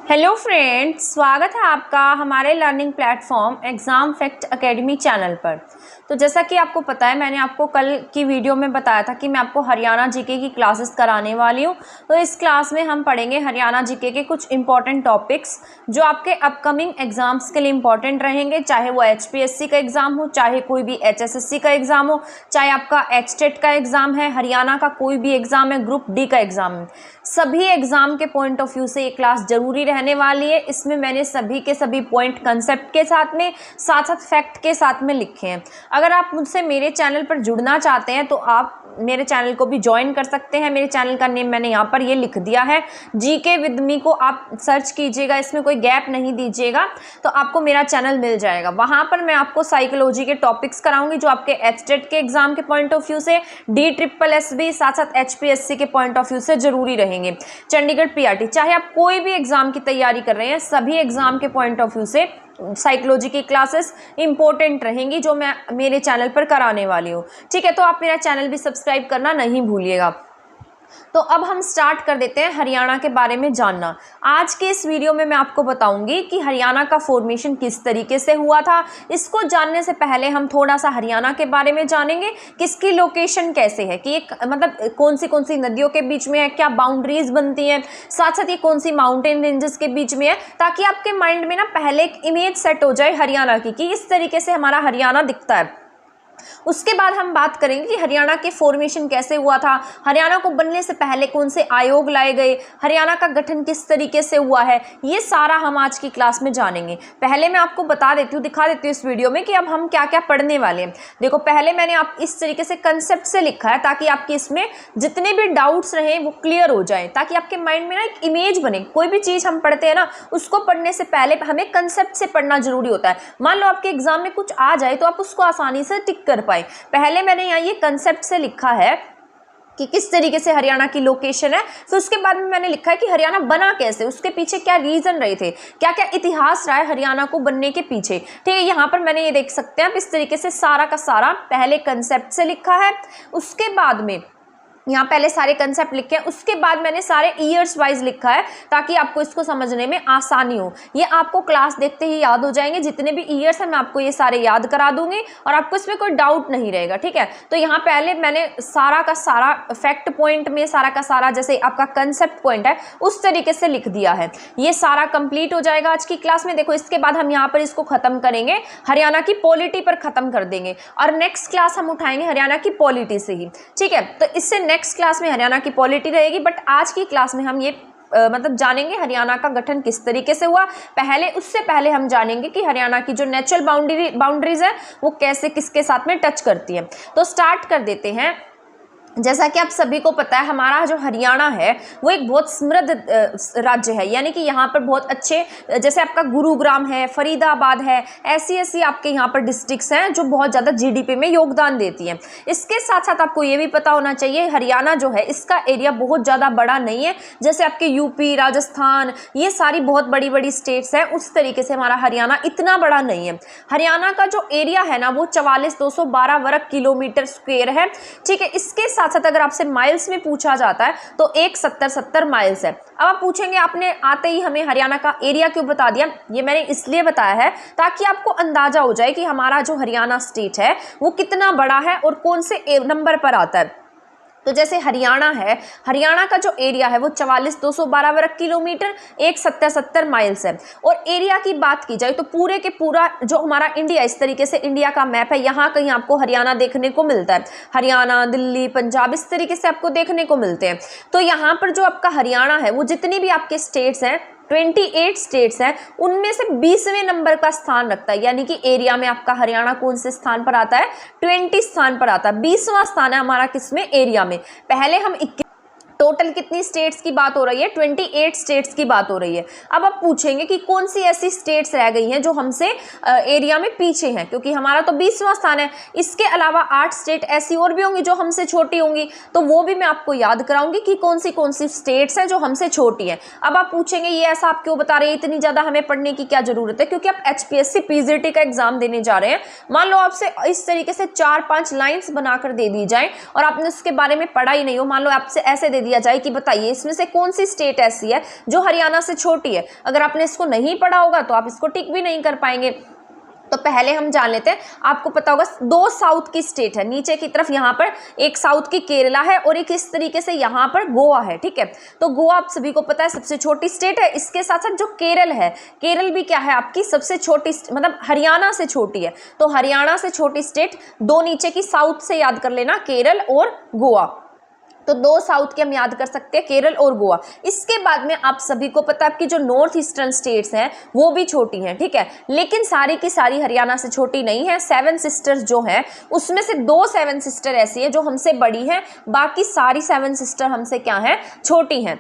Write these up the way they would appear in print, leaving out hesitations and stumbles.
Hello friends, स्वागत है आपका हमारे learning platform exam fact academy channel पर। तो जैसा कि आपको पता है, मैंने आपको कल की वीडियो में बताया था कि मैं आपको हरियाणा जीके की क्लासेस कराने वाली हूँ। तो इस क्लास में हम पढ़ेंगे हरियाणा जीके के कुछ इंपॉर्टेंट टॉपिक्स जो आपके अपकमिंग एग्जाम्स के लिए इंपॉर्टेंट रहेंगे, चाहे वो HPSC का एग्ज़ाम हो, चाहे कोई भी HSSC का एग्ज़ाम हो, चाहे आपका HTET का एग्ज़ाम है, हरियाणा का कोई भी एग्ज़ाम है, ग्रुप डी का एग्ज़ाम है। सभी एग्ज़ाम के पॉइंट ऑफ व्यू से ये क्लास ज़रूरी रहने वाली है। इसमें मैंने सभी के सभी पॉइंट कंसेप्ट के साथ में साथ फैक्ट के साथ में लिखे हैं। अगर आप मुझसे मेरे चैनल पर जुड़ना चाहते हैं तो आप मेरे चैनल को भी ज्वाइन कर सकते हैं। मेरे चैनल का नेम मैंने यहाँ पर ये लिख दिया है, जीके विद मी को आप सर्च कीजिएगा, इसमें कोई गैप नहीं दीजिएगा तो आपको मेरा चैनल मिल जाएगा। वहाँ पर मैं आपको साइकोलॉजी के टॉपिक्स कराऊंगी जो आपके HTET के एग्जाम के पॉइंट ऑफ व्यू से, DSSS साथ HPSC के पॉइंट ऑफ व्यू से जरूरी रहेंगे। चंडीगढ़ PRT, चाहे आप कोई भी एग्जाम की तैयारी कर रहे हैं, सभी एग्जाम के पॉइंट ऑफ व्यू से साइकोलॉजी की क्लासेस इंपॉर्टेंट रहेंगी जो मैं मेरे चैनल पर कराने वाली हूँ। ठीक है, तो आप मेरा चैनल भी सब्सक्राइब करना नहीं भूलिएगा। तो अब हम स्टार्ट कर देते हैं हरियाणा के बारे में जानना। आज के इस वीडियो में मैं आपको बताऊंगी कि हरियाणा का फॉर्मेशन किस तरीके से हुआ था। इसको जानने से पहले हम थोड़ा सा हरियाणा के बारे में जानेंगे कि इसकी लोकेशन कैसे है, कि एक मतलब कौन सी नदियों के बीच में है, क्या बाउंड्रीज बनती हैं, साथ साथ ये कौन सी माउंटेन रेंजेस के बीच में है, ताकि आपके माइंड में ना पहले एक इमेज सेट हो जाए हरियाणा की कि इस तरीके से हमारा हरियाणा दिखता है। उसके बाद हम बात करेंगे कि हरियाणा के फॉर्मेशन कैसे हुआ था, हरियाणा को बनने से पहले कौन से आयोग लाए गए, हरियाणा का गठन किस तरीके से हुआ है, ये सारा हम आज की क्लास में जानेंगे। पहले मैं आपको बता देती हूँ, दिखा देती हूँ इस वीडियो में कि अब हम क्या क्या पढ़ने वाले हैं। देखो, पहले मैंने आप इस तरीके से कंसेप्ट से लिखा है ताकि आपकी इसमें जितने भी डाउट्स रहे वो क्लियर हो जाए, ताकि आपके माइंड में ना एक इमेज बने। कोई भी चीज़ हम पढ़ते हैं ना, उसको पढ़ने से पहले हमें कंसेप्ट से पढ़ना जरूरी होता है। मान लो आपके एग्जाम में कुछ आ जाए तो आप उसको आसानी से टिक कर पाए। पहले मैंने यहाँ ये कंसेप्ट से लिखा है कि किस तरीके से हरियाणा की लोकेशन है, फिर उसके बाद में मैंने लिखा है कि हरियाणा बना कैसे, उसके पीछे क्या रीजन रहे थे, क्या क्या इतिहास रहा है हरियाणा को बनने के पीछे। ठीक है, यहाँ पर मैंने ये देख सकते हैं आप, इस तरीके से सारा का सारा पहले कंसेप्ट से लिखा है। उसके बाद में यहाँ पहले सारे कंसेप्ट लिखे हैं, उसके बाद मैंने सारे ईयर्स वाइज लिखा है ताकि आपको इसको समझने में आसानी हो। ये आपको क्लास देखते ही याद हो जाएंगे, जितने भी ईयर्स हैं मैं आपको ये सारे याद करा दूंगी और आपको इसमें कोई डाउट नहीं रहेगा। ठीक है, तो यहाँ पहले मैंने सारा का सारा फैक्ट पॉइंट में सारा का सारा जैसे आपका कंसेप्ट पॉइंट है उस तरीके से लिख दिया है। ये सारा कंप्लीट हो जाएगा आज की क्लास में। देखो, इसके बाद हम यहाँ पर इसको खत्म करेंगे, हरियाणा की पॉलिटी पर खत्म कर देंगे और नेक्स्ट क्लास हम उठाएंगे हरियाणा की पॉलिटी से ही। ठीक है, तो इससे नेक्स्ट क्लास में हरियाणा की पॉलिटी रहेगी, बट आज की क्लास में हम ये मतलब जानेंगे हरियाणा का गठन किस तरीके से हुआ। उससे पहले हम जानेंगे कि हरियाणा की जो नेचुरल बाउंड्रीज है वो कैसे किसके साथ में टच करती है। तो स्टार्ट कर देते हैं। जैसा कि आप सभी को पता है, हमारा जो हरियाणा है वो एक बहुत समृद्ध राज्य है, यानी कि यहाँ पर बहुत अच्छे, जैसे आपका गुरुग्राम है, फरीदाबाद है, ऐसी आपके यहाँ पर डिस्ट्रिक्ट्स हैं जो बहुत ज़्यादा GDP में योगदान देती हैं। इसके साथ साथ आपको ये भी पता होना चाहिए, हरियाणा जो है इसका एरिया बहुत ज़्यादा बड़ा नहीं है। जैसे आपके UP, राजस्थान, ये सारी बहुत बड़ी बड़ी स्टेट्स हैं, उस तरीके से हमारा हरियाणा इतना बड़ा नहीं है। हरियाणा का जो एरिया है ना वो 44,212 वर्ग किलोमीटर स्क्वायर है। ठीक है, इसके साथ साथ अगर आपसे माइल्स में पूछा जाता है तो 170 माइल्स है। अब आप पूछेंगे आपने आते ही हमें हरियाणा का एरिया क्यों बता दिया। ये मैंने इसलिए बताया है ताकि आपको अंदाजा हो जाए कि हमारा जो हरियाणा स्टेट है वो कितना बड़ा है और कौन से नंबर पर आता है। तो जैसे हरियाणा है, हरियाणा का जो एरिया है वो 44,212 वर्ग किलोमीटर 170 माइल्स है। और एरिया की बात की जाए तो पूरे के पूरा जो हमारा इंडिया, इस तरीके से इंडिया का मैप है, यहाँ कहीं आपको हरियाणा देखने को मिलता है। हरियाणा, दिल्ली, पंजाब, इस तरीके से आपको देखने को मिलते हैं। तो यहाँ पर जो आपका हरियाणा है वो जितनी भी आपके स्टेट्स हैं, 28 स्टेट्स हैं, उनमें से 20वें नंबर का स्थान रखता है। यानी कि एरिया में आपका हरियाणा कौन से स्थान पर आता है, 20 स्थान पर आता है। 20वां स्थान है हमारा किसमें, एरिया में। पहले हम टोटल कितनी स्टेट्स की बात हो रही है, 28 स्टेट्स की बात हो रही है। अब आप पूछेंगे कि कौन सी ऐसी स्टेट्स रह गई हैं जो हमसे एरिया में पीछे हैं, क्योंकि हमारा तो 20वां स्थान है। इसके अलावा 8 स्टेट ऐसी और भी होंगी जो हमसे छोटी होंगी, तो वो भी मैं आपको याद कराऊंगी कि कौन सी स्टेट्स हैं जो हमसे छोटी हैं। अब आप पूछेंगे ये ऐसा आप क्यों बता रहे हैं, इतनी ज़्यादा हमें पढ़ने की क्या जरूरत है, क्योंकि आप HPSC PGT का एग्जाम देने जा रहे हैं। मान लो आपसे इस तरीके से 4-5 लाइन्स बनाकर दे दी जाए और आपने उसके बारे में पढ़ा ही नहीं हो, मान लो आपसे ऐसे दे दिया जाए कि बताइए इसमें से कौन सी स्टेट ऐसी है जो हरियाणा से छोटी है। अगर आपने इसको नहीं पढ़ा होगा तो आप इसको टिक भी नहीं कर पाएंगे। तो पहले हम जान लेते हैं, आपको पता होगा 2 साउथ की स्टेट है, नीचे की तरफ यहाँ पर एक साउथ की केरला है और एक इस तरीके से यहाँ पर गोवा है, ठीक है। तो गोवा आप सभी को पता है सबसे छोटी स्टेट है। इसके साथ साथ जो केरल है, केरल भी क्या है आपकी सबसे छोटी, मतलब हरियाणा से छोटी है। तो हरियाणा से छोटी स्टेट 2 नीचे की साउथ से याद कर लेना, केरल और गोवा। तो 2 साउथ के हम याद कर सकते हैं, केरल और गोवा। इसके बाद में आप सभी को पता है आपकी जो नॉर्थ ईस्टर्न स्टेट्स हैं वो भी छोटी हैं, ठीक है, लेकिन सारी की सारी हरियाणा से छोटी नहीं है। 7 सिस्टर्स जो हैं उसमें से 2 7 सिस्टर ऐसी हैं जो हमसे बड़ी हैं, बाकी सारी 7 सिस्टर हमसे क्या है, छोटी हैं।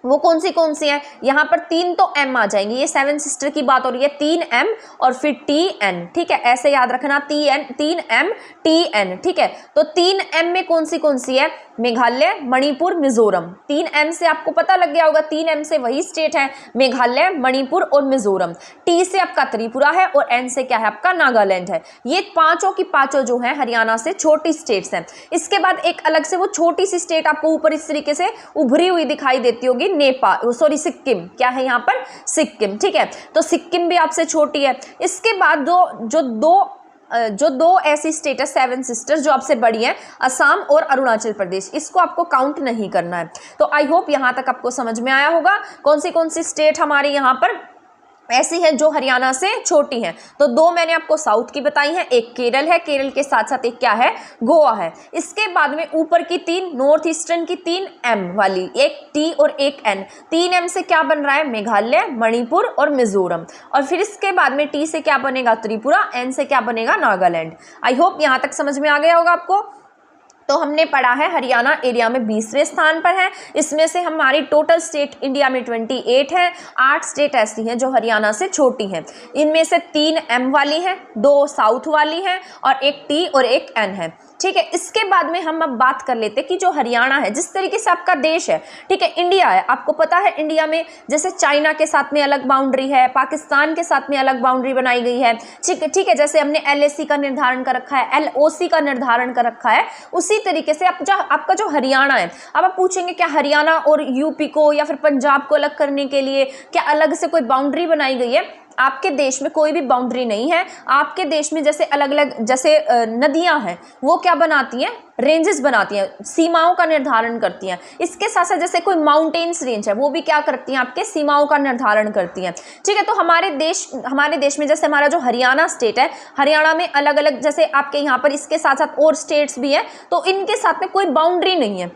वो कौन सी है, यहाँ पर 3 तो M आ जाएंगी, ये 7 सिस्टर की बात हो रही है, 3 M और फिर TN, ठीक है, ऐसे याद रखना, 3 M TN, ठीक है। तो 3 M में कौन सी है, मेघालय, मणिपुर, मिजोरम। 3 M से आपको पता लग गया होगा, 3 M से वही स्टेट है, मेघालय, मणिपुर और मिजोरम। T से आपका त्रिपुरा है और N से क्या है आपका नागालैंड है। ये पांचों की पांचों जो है हरियाणा से छोटी स्टेट्स हैं। इसके बाद एक अलग से वो छोटी सी स्टेट आपको ऊपर इस तरीके से उभरी हुई दिखाई देती होगी, नेपाल, सॉरी सिक्किम, क्या है यहाँ पर, सिक्किम, ठीक है। तो सिक्किम भी आपसे छोटी है। इसके बाद जो दो ऐसी स्टेट है 7 सिस्टर्स जो आपसे बड़ी हैं, असम और अरुणाचल प्रदेश, इसको आपको काउंट नहीं करना है। तो आई होप यहाँ तक आपको समझ में आया होगा कौन सी स्टेट हमारी यहाँ पर ऐसी है जो हरियाणा से छोटी हैं। तो 2 मैंने आपको साउथ की बताई हैं, एक केरल है, केरल के साथ साथ एक क्या है, गोवा है। इसके बाद में ऊपर की 3 नॉर्थ ईस्टर्न की 3 M वाली, एक T और एक N। 3 M से क्या बन रहा है, मेघालय, मणिपुर और मिजोरम। और फिर इसके बाद में T से क्या बनेगा, त्रिपुरा, N से क्या बनेगा, नागालैंड। आई होप यहाँ तक समझ में आ गया होगा आपको। तो हमने पढ़ा है हरियाणा एरिया में 20वें स्थान पर है। इसमें से हमारी टोटल स्टेट इंडिया में 28 है। 8 स्टेट ऐसी हैं जो हरियाणा से छोटी हैं। इनमें से 3 M वाली हैं, 2 साउथ वाली हैं और एक T और एक N है, ठीक है। इसके बाद में हम अब बात कर लेते हैं कि जो हरियाणा है, जिस तरीके से आपका देश है, ठीक है, इंडिया है, आपको पता है इंडिया में जैसे चाइना के साथ में अलग बाउंड्री है, पाकिस्तान के साथ में अलग बाउंड्री बनाई गई है, ठीक है। जैसे हमने LAC का निर्धारण कर रखा है, LOC का निर्धारण कर रखा है, उसी तरीके से आपका जो हरियाणा है। अब आप पूछेंगे क्या हरियाणा और यूपी को या फिर पंजाब को अलग करने के लिए क्या अलग से कोई बाउंड्री बनाई गई है? आपके देश में कोई भी बाउंड्री नहीं है। आपके देश में जैसे अलग अलग जैसे नदियां हैं वो क्या बनाती हैं, रेंजेस बनाती हैं, सीमाओं का निर्धारण करती हैं। इसके साथ साथ जैसे कोई माउंटेन्स रेंज है वो भी क्या करती हैं, आपके सीमाओं का निर्धारण करती हैं, ठीक है। तो हमारे देश में जैसे हमारा जो हरियाणा स्टेट है, हरियाणा में अलग अलग जैसे आपके यहाँ पर इसके साथ साथ और स्टेट्स भी हैं, तो इनके साथ में कोई बाउंड्री नहीं है,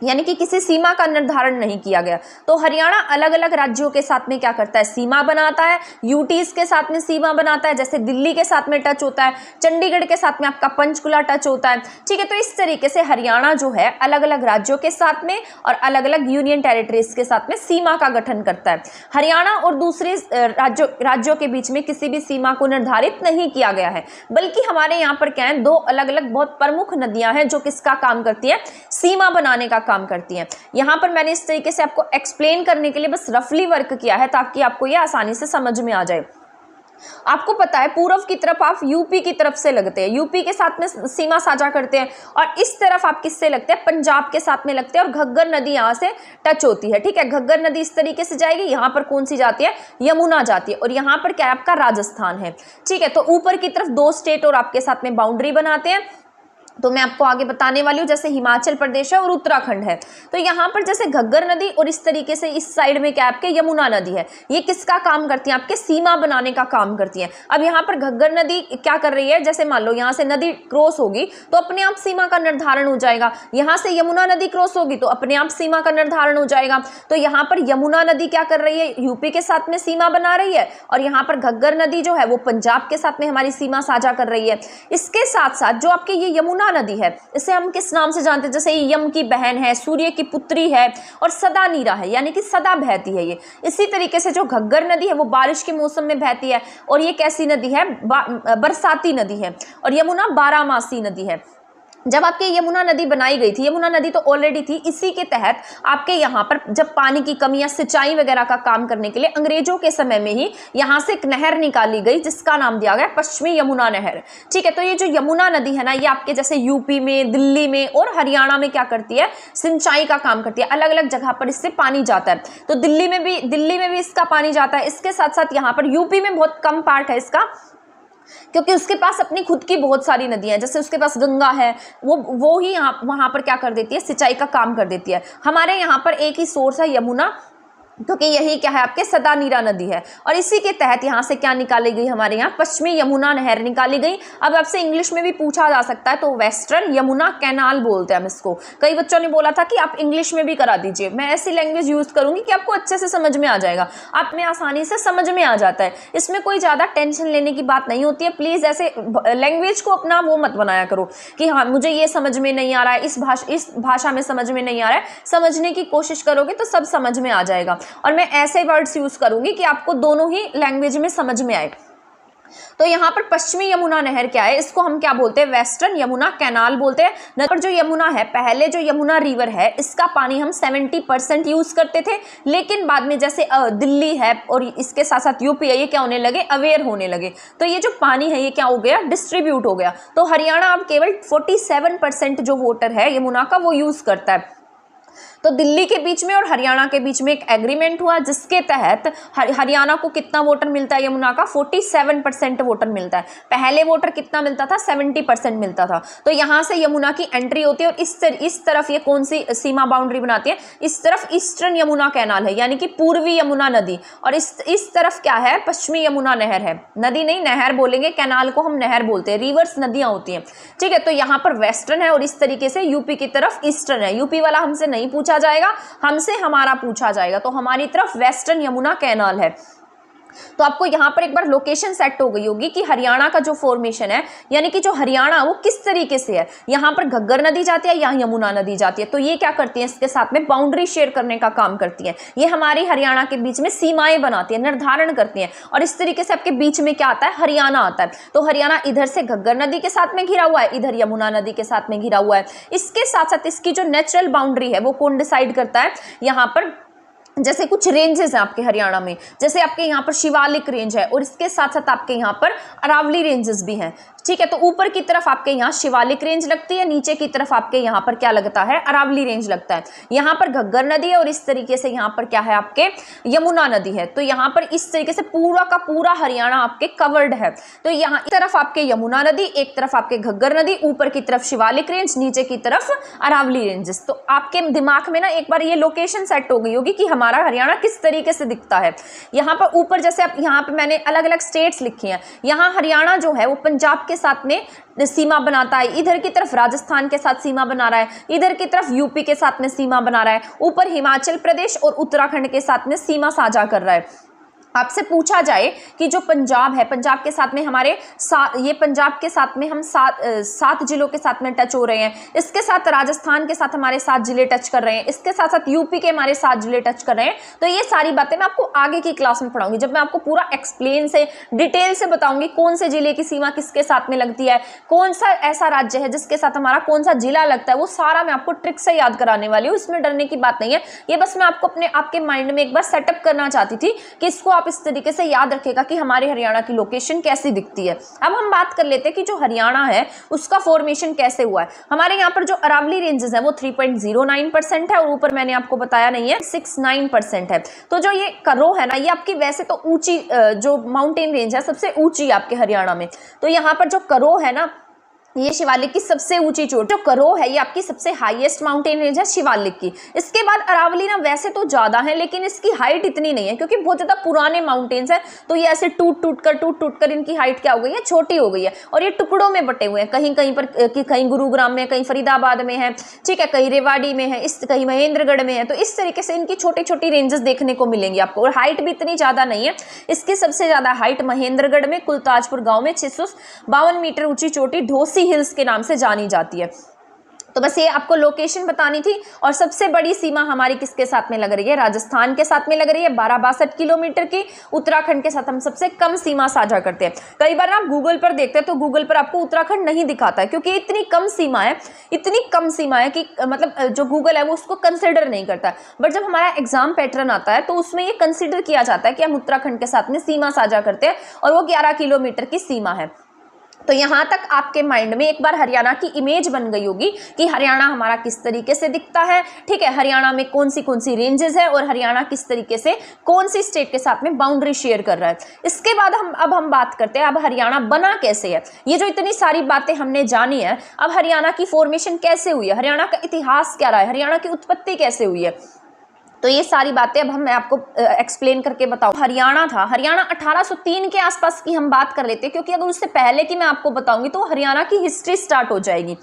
यानी कि किसी सीमा का निर्धारण नहीं किया गया। तो हरियाणा अलग अलग राज्यों के साथ में क्या करता है, सीमा बनाता है। यूटीज के साथ में सीमा बनाता है, जैसे दिल्ली के साथ में टच होता है, चंडीगढ़ के साथ में आपका पंचकुला टच होता है, ठीक है। तो इस तरीके से हरियाणा जो है अलग अलग राज्यों के साथ में और अलग अलग यूनियन टेरिटरीज के साथ में सीमा का गठन करता है। हरियाणा और दूसरे राज्यों के बीच में किसी भी सीमा को निर्धारित नहीं किया गया है, बल्कि हमारे यहाँ पर क्या है, 2 अलग अलग बहुत प्रमुख नदियां हैं जो किसका काम करती है, सीमा बनाने का काम करती हैं। यहां पर मैंने इस तरीके से आपको एक्सप्लेन करने के लिए बस रफली वर्क किया है ताकि आपको यह आसानी से समझ में आ जाए। आपको पता है पूर्व की तरफ आप यूपी की तरफ से लगते हैं, यूपी के साथ में सीमा साझा करते हैं, और इस तरफ आप किससे लगते हैं, पंजाब के साथ में लगते हैं, और घग्गर नदी यहाँ से टच होती है, ठीक है। घग्गर नदी इस तरीके से जाएगी, यहाँ पर कौन सी जाती है, यमुना जाती है, और यहाँ पर क्या है आपका राजस्थान है, ठीक है। तो ऊपर की तरफ 2 स्टेट और आपके साथ में बाउंड्री बनाते हैं। तो मैं आपको आगे बताने वाली हूँ, जैसे हिमाचल प्रदेश है और उत्तराखंड है। तो यहाँ पर जैसे घग्गर नदी और इस तरीके से इस साइड में क्या आपके यमुना नदी है, ये किसका काम करती है, आपके सीमा बनाने का काम करती है। अब यहाँ पर घग्गर नदी क्या कर रही है, जैसे मान लो यहाँ से नदी क्रॉस होगी तो अपने आप सीमा का निर्धारण हो जाएगा, यहाँ से यमुना नदी क्रॉस होगी तो अपने आप सीमा का निर्धारण हो जाएगा। तो यहाँ पर यमुना नदी क्या कर रही है, यूपी के साथ में सीमा बना रही है, और यहाँ पर घग्गर नदी जो है वो पंजाब के साथ में हमारी सीमा साझा कर रही है। इसके साथ साथ जो आपके ये यमुना नदी है, इसे हम किस नाम से जानते हैं, जैसे यम की बहन है, सूर्य की पुत्री है, और सदा नीरा है, यानी कि सदा बहती है ये। इसी तरीके से जो घग्गर नदी है वो बारिश के मौसम में बहती है, और ये कैसी नदी है, बरसाती नदी है, और यमुना बारहमासी नदी है। जब आपकी यमुना नदी बनाई गई थी, यमुना नदी तो ऑलरेडी थी, इसी के तहत आपके यहाँ पर जब पानी की कमी या सिंचाई वगैरह का काम करने के लिए अंग्रेजों के समय में ही यहाँ से एक नहर निकाली गई जिसका नाम दिया गया पश्चिमी यमुना नहर। ठीक है, तो ये जो यमुना नदी है ना, ये आपके जैसे यूपी में, दिल्ली में और हरियाणा में क्या करती है, सिंचाई का काम करती है। अलग अलग जगह पर इससे पानी जाता है। तो दिल्ली में भी इसका पानी जाता है। इसके साथ साथ यहाँ पर यूपी में बहुत कम पार्ट है इसका, क्योंकि उसके पास अपनी खुद की बहुत सारी नदियां हैं। जैसे उसके पास गंगा है, वो ही वहां पर क्या कर देती है, सिंचाई का काम कर देती है। हमारे यहाँ पर एक ही सोर्स है यमुना, क्योंकि यही क्या है, आपके सदा नीरा नदी है। और इसी के तहत यहाँ से क्या निकाली गई, हमारे यहाँ पश्चिमी यमुना नहर निकाली गई। अब आपसे इंग्लिश में भी पूछा जा सकता है, तो वेस्टर्न यमुना कैनाल बोलते हैं हम इसको। कई बच्चों ने बोला था कि आप इंग्लिश में भी करा दीजिए। मैं ऐसी लैंग्वेज यूज करूंगी कि आपको अच्छे से समझ में आ जाएगा, आप में आसानी से समझ में आ जाता है। इसमें कोई ज्यादा टेंशन लेने की बात नहीं होती है। प्लीज ऐसे लैंग्वेज को अपना वो मत बनाया करो कि हाँ मुझे ये समझ में नहीं आ रहा है, इस भाषा में समझ में नहीं आ रहा है। समझने की कोशिश करोगे तो सब समझ में आ जाएगा। और मैं ऐसे वर्ड्स यूज करूंगी कि आपको दोनों ही लैंग्वेज में समझ में आए। तो यहाँ पर पश्चिमी यमुना नहर क्या है, इसको हम क्या बोलते हैं, वेस्टर्न यमुना कैनाल बोलते हैं। नदी जो यमुना है, पहले जो यमुना रिवर है, इसका पानी हम 70% यूज करते थे, लेकिन बाद में जैसे दिल्ली है और इसके साथ साथ यूपी है, ये क्या होने लगे, अवेयर होने लगे। तो ये जो पानी है ये क्या हो गया, डिस्ट्रीब्यूट हो गया। तो हरियाणा अब केवल 47% जो वाटर है यमुना का वो यूज करता है। तो दिल्ली के बीच में और हरियाणा के बीच में एक एग्रीमेंट हुआ जिसके तहत हरियाणा को कितना वाटर मिलता है, यमुना का 47% वाटर मिलता है। पहले वाटर कितना मिलता था, 70% मिलता था। तो यहाँ से यमुना की एंट्री होती है और इस तरफ ये कौन सी सीमा बाउंड्री बनाती है, इस तरफ ईस्टर्न यमुना कैनाल है, यानी कि पूर्वी यमुना नदी, और इस तरफ क्या है, पश्चिमी यमुना नहर है। नदी नहीं, नहर बोलेंगे, कैनाल को हम नहर बोलते हैं, रिवर्स नदियां होती हैं। ठीक है, तो यहाँ पर वेस्टर्न है और इस तरीके से यूपी की तरफ ईस्टर्न है। यूपी वाला हमसे नहीं पूछा जाएगा, हमसे हमारा पूछा जाएगा। तो हमारी तरफ वेस्टर्न यमुना कैनाल है। तो आपको यहाँ पर एक बार लोकेशन सेट हो गई होगी कि हरियाणा का जो फॉर्मेशन है, यानी कि जो हरियाणा वो किस तरीके से है। यहाँ पर घग्गर नदी जाती है, यहाँ यमुना नदी जाती है। तो ये क्या करती है, इसके साथ में बाउंड्री शेयर करने का काम करती है। ये हमारी हरियाणा के बीच में सीमाएं बनाती है, निर्धारण करती है। और इस तरीके से आपके बीच में क्या आता है, हरियाणा आता है। तो हरियाणा इधर से घग्गर नदी के साथ में घिरा हुआ है, इधर यमुना नदी के साथ में घिरा हुआ है। इसके साथ साथ इसकी जो नेचुरल बाउंड्री है वो कौन डिसाइड करता है, यहाँ पर जैसे कुछ रेंजेस हैं आपके हरियाणा में, जैसे आपके यहाँ पर शिवालिक रेंज है और इसके साथ साथ आपके यहाँ पर अरावली रेंजेस भी हैं। ठीक है, तो ऊपर की तरफ आपके यहाँ शिवालिक रेंज लगती है, नीचे की तरफ आपके यहाँ पर क्या लगता है, अरावली रेंज लगता है। यहाँ पर घग्गर नदी है और इस तरीके से यहाँ पर क्या है, आपके यमुना नदी है। तो यहाँ पर इस तरीके से पूरा का पूरा हरियाणा आपके कवर्ड है। तो यहाँ एक तरफ आपके यमुना नदी, एक तरफ आपके घग्गर नदी, ऊपर की तरफ शिवालिक रेंज, नीचे की तरफ अरावली रेंजेस। तो आपके दिमाग में ना एक बार ये लोकेशन सेट हो गई होगी कि हमारा हरियाणा किस तरीके से दिखता है। यहाँ पर ऊपर जैसे आप यहाँ पे मैंने अलग अलग स्टेट्स लिखी हैं, यहाँ हरियाणा जो है वो पंजाब के साथ में सीमा बनाता है, इधर की तरफ राजस्थान के साथ सीमा बना रहा है, इधर की तरफ यूपी के साथ में सीमा बना रहा है, ऊपर हिमाचल प्रदेश और उत्तराखंड के साथ में सीमा साझा कर रहा है। आपसे पूछा जाए कि जो पंजाब है, पंजाब के साथ में हमारे ये पंजाब के साथ में हम सात जिलों के साथ में टच हो रहे हैं, इसके साथ राजस्थान के साथ हमारे 7 जिले टच कर रहे हैं, इसके साथ साथ यूपी के हमारे 7 जिले टच कर रहे हैं। तो ये सारी बातें मैं आपको आगे की क्लास में पढ़ाऊंगी, जब मैं आपको पूरा एक्सप्लेन से डिटेल से बताऊंगी कौन से जिले की सीमा किसके साथ में लगती है, कौन सा ऐसा राज्य है जिसके साथ हमारा कौन सा जिला लगता है, वो सारा मैं आपको ट्रिक से याद कराने वाली हूँ। इसमें डरने की बात नहीं है, ये बस मैं आपको आपके माइंड में एक बार सेटअप करना चाहती थी कि इसको इस तरीके से याद रखेगा कि हमारे हरियाणा की लोकेशन कैसी दिखती है। अब हम बात कर लेते हैं कि जो हरियाणा है उसका फॉर्मेशन कैसे हुआ है। हमारे यहाँ पर जो अरावली रेंजेस है वो 3.09% है और ऊपर मैंने आपको बताया नहीं है 69% है। तो जो ये करो है ना, ये आपकी वैसे तो ऊंची जो माउंटेन रेंज है सबसे ऊंची आपके हरियाणा में। तो यहाँ पर जो करो है ना, ये शिवालिक की सबसे ऊंची चोट, जो करो है ये आपकी सबसे हाईएस्ट माउंटेन रेंज है शिवालिक की। इसके बाद अरावली ना वैसे तो ज्यादा है लेकिन इसकी हाइट इतनी नहीं है क्योंकि बहुत ज्यादा पुराने माउंटेन्स हैं। तो ये ऐसे टूट टूट कर इनकी हाइट क्या हो गई है, छोटी हो गई है और ये टुकड़ों में बटे हुए हैं। कहीं कहीं पर कहीं गुरुग्राम में, कहीं फरीदाबाद में है, ठीक है, कहीं रेवाड़ी में है, कहीं महेंद्रगढ़ में है। तो इस तरीके से इनकी छोटी छोटी रेंजेस देखने को मिलेंगी आपको और हाइट भी इतनी ज्यादा नहीं है। इसकी सबसे ज्यादा हाइट महेंद्रगढ़ में कुलताजपुर गांव में 652 मीटर ऊंची चोटी ढोसी हिल्स के नाम से जानी जाती है। तो बस ये आपको लोकेशन बतानी थी। और सबसे बड़ी सीमा हमारी किसके साथ में लग रही है, राजस्थान के साथ में लग रही है 1262 किलोमीटर की। उत्तराखंड के साथ हम सबसे कम सीमा साझा करते हैं। कई बार आप गूगल पर देखते हैं तो गूगल पर आपको उत्तराखंड नहीं दिखाता है, क्योंकि इतनी कम सीमा है, इतनी कम सीमा है कि मतलब जो गूगल है वो उसको कंसिडर नहीं करता है। बट जब हमारा एग्जाम पैटर्न आता है तो उसमें ये कंसिडर किया जाता है कि हम उत्तराखंड के साथ में सीमा साझा करते हैं, और वो 11 किलोमीटर की सीमा है। तो यहाँ तक आपके माइंड में एक बार हरियाणा की इमेज बन गई होगी कि हरियाणा हमारा किस तरीके से दिखता है। ठीक है, हरियाणा में कौन सी रेंजेस है और हरियाणा किस तरीके से कौन सी स्टेट के साथ में बाउंड्री शेयर कर रहा है। इसके बाद हम बात करते हैं अब हरियाणा बना कैसे है। ये जो इतनी सारी बातें हमने जानी है, अब हरियाणा की फॉर्मेशन कैसे हुई है, हरियाणा का इतिहास क्या रहा है, हरियाणा की उत्पत्ति कैसे हुई है, तो ये सारी बातें अब मैं आपको एक्सप्लेन करके बताऊं। हरियाणा था, हरियाणा 1803 के आसपास की हम बात कर लेते हैं, क्योंकि अगर उससे पहले की मैं आपको बताऊंगी तो हरियाणा की हिस्ट्री स्टार्ट हो जाएगी।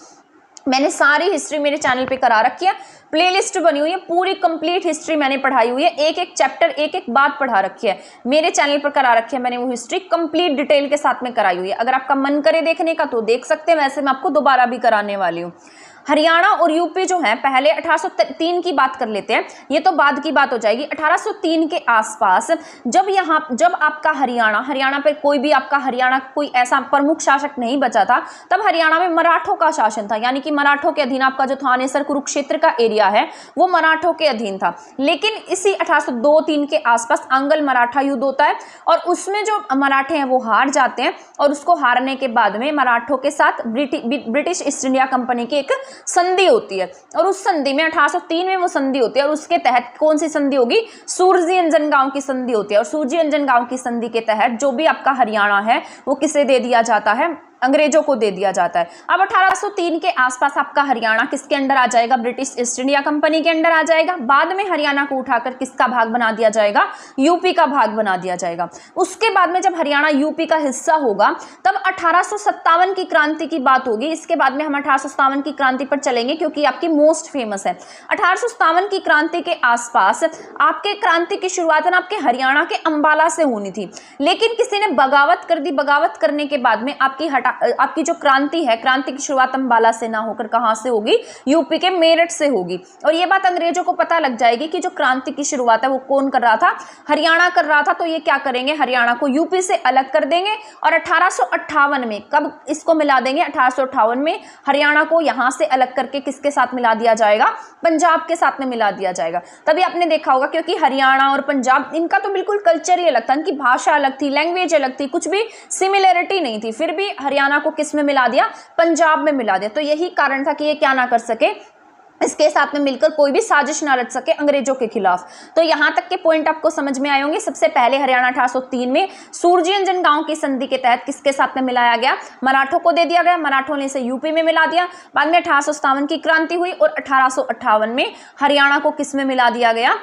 मैंने सारी हिस्ट्री मेरे चैनल पे करा रखी है, प्लेलिस्ट बनी हुई है, पूरी कंप्लीट हिस्ट्री मैंने पढ़ाई हुई है, एक एक चैप्टर एक एक बात पढ़ा रखी है, मेरे चैनल पर करा रखी है मैंने वो हिस्ट्री कंप्लीट डिटेल के साथ में कराई हुई है। अगर आपका मन करे देखने का तो देख सकते हैं, वैसे मैं आपको दोबारा भी कराने वाली हूँ। हरियाणा और यूपी जो है, पहले 1803 की बात कर लेते हैं, ये तो बाद की बात हो जाएगी। 1803 के आसपास जब आपका हरियाणा पे कोई भी आपका हरियाणा कोई ऐसा प्रमुख शासक नहीं बचा था, तब हरियाणा में मराठों का शासन था, यानी कि मराठों के अधीन आपका जो थानेसर कुरुक्षेत्र का एरिया है वो मराठों के अधीन था। लेकिन इसी 1802-03 के आसपास आंग्ल मराठा युद्ध होता है, और उसमें जो मराठे हैं वो हार जाते हैं, और उसको हारने के बाद में मराठों के साथ ब्रिटिश ईस्ट इंडिया कंपनी की एक संधि होती है, और उस संधि में 1803 में वो संधि होती है, और उसके तहत कौन सी संधि होगी, सूरजी अंजनगांव की संधि होती है। और सूरजी अंजनगांव की संधि के तहत जो भी आपका हरियाणा है वो किसे दे दिया जाता है, अंग्रेजों को दे दिया जाता है। अब 1803 के आसपास आपका हरियाणा किसके अंडर आ जाएगा, ब्रिटिश ईस्ट इंडिया कंपनी के अंडर आ जाएगा। बाद में हरियाणा को उठाकर किसका भाग बना दिया जाएगा, यूपी का भाग बना दिया जाएगा। उसके बाद में जब हरियाणा यूपी का हिस्सा होगा तब 1857 की क्रांति की बात होगी। इसके बाद में हम 1857 की क्रांति पर चलेंगे, क्योंकि आपकी मोस्ट फेमस है। 1857 की क्रांति के आसपास आपके क्रांति की शुरुआत है आपके हरियाणा के अंबाला से होनी थी, लेकिन किसी ने बगावत कर दी। बगावत करने के बाद में आपकी जो क्रांति है, क्रांति की शुरुआत अंबाला से ना होकर कहां से होगी, यूपी के मेरठ से होगी। और ये बात अंग्रेजों को पता लग जाएगी कि जो क्रांति की शुरुआत है वो कौन कर रहा था, हरियाणा कर रहा था। तो ये क्या करेंगे, हरियाणा को यूपी से अलग कर देंगे, और 1858 में कब इसको मिला देंगे, 1858 में हरियाणा को यहां से अलग करके किसके साथ मिला दिया जाएगा, पंजाब के साथ में मिला दिया जाएगा। तभी आपने देखा होगा, क्योंकि हरियाणा और पंजाब इनका तो बिल्कुल कल्चर ही अलग था, इनकी भाषा अलग थी, लैंग्वेज अलग थी, कुछ भी सिमिलरिटी नहीं थी, फिर भी हरियाणा को किस में मिला दिया, पंजाब में मिला दिया। तो यही कारण था कि ये क्या ना कर सके, इसके साथ में मिलकर कोई भी साजिश ना रच सके अंग्रेजों के खिलाफ। तो यहां तक के पॉइंट आपको समझ में आए होंगे। सबसे पहले हरियाणा 1803 में सूरजी अंजनगांव की संधि के तहत किसके साथ में मिलाया गया, मराठों को दे दिया गया, मराठों ने इसे यूपी में मिला दिया। बाद में 1857 की क्रांति हुई, और 1858 में हरियाणा को किस में मिला दिया गया,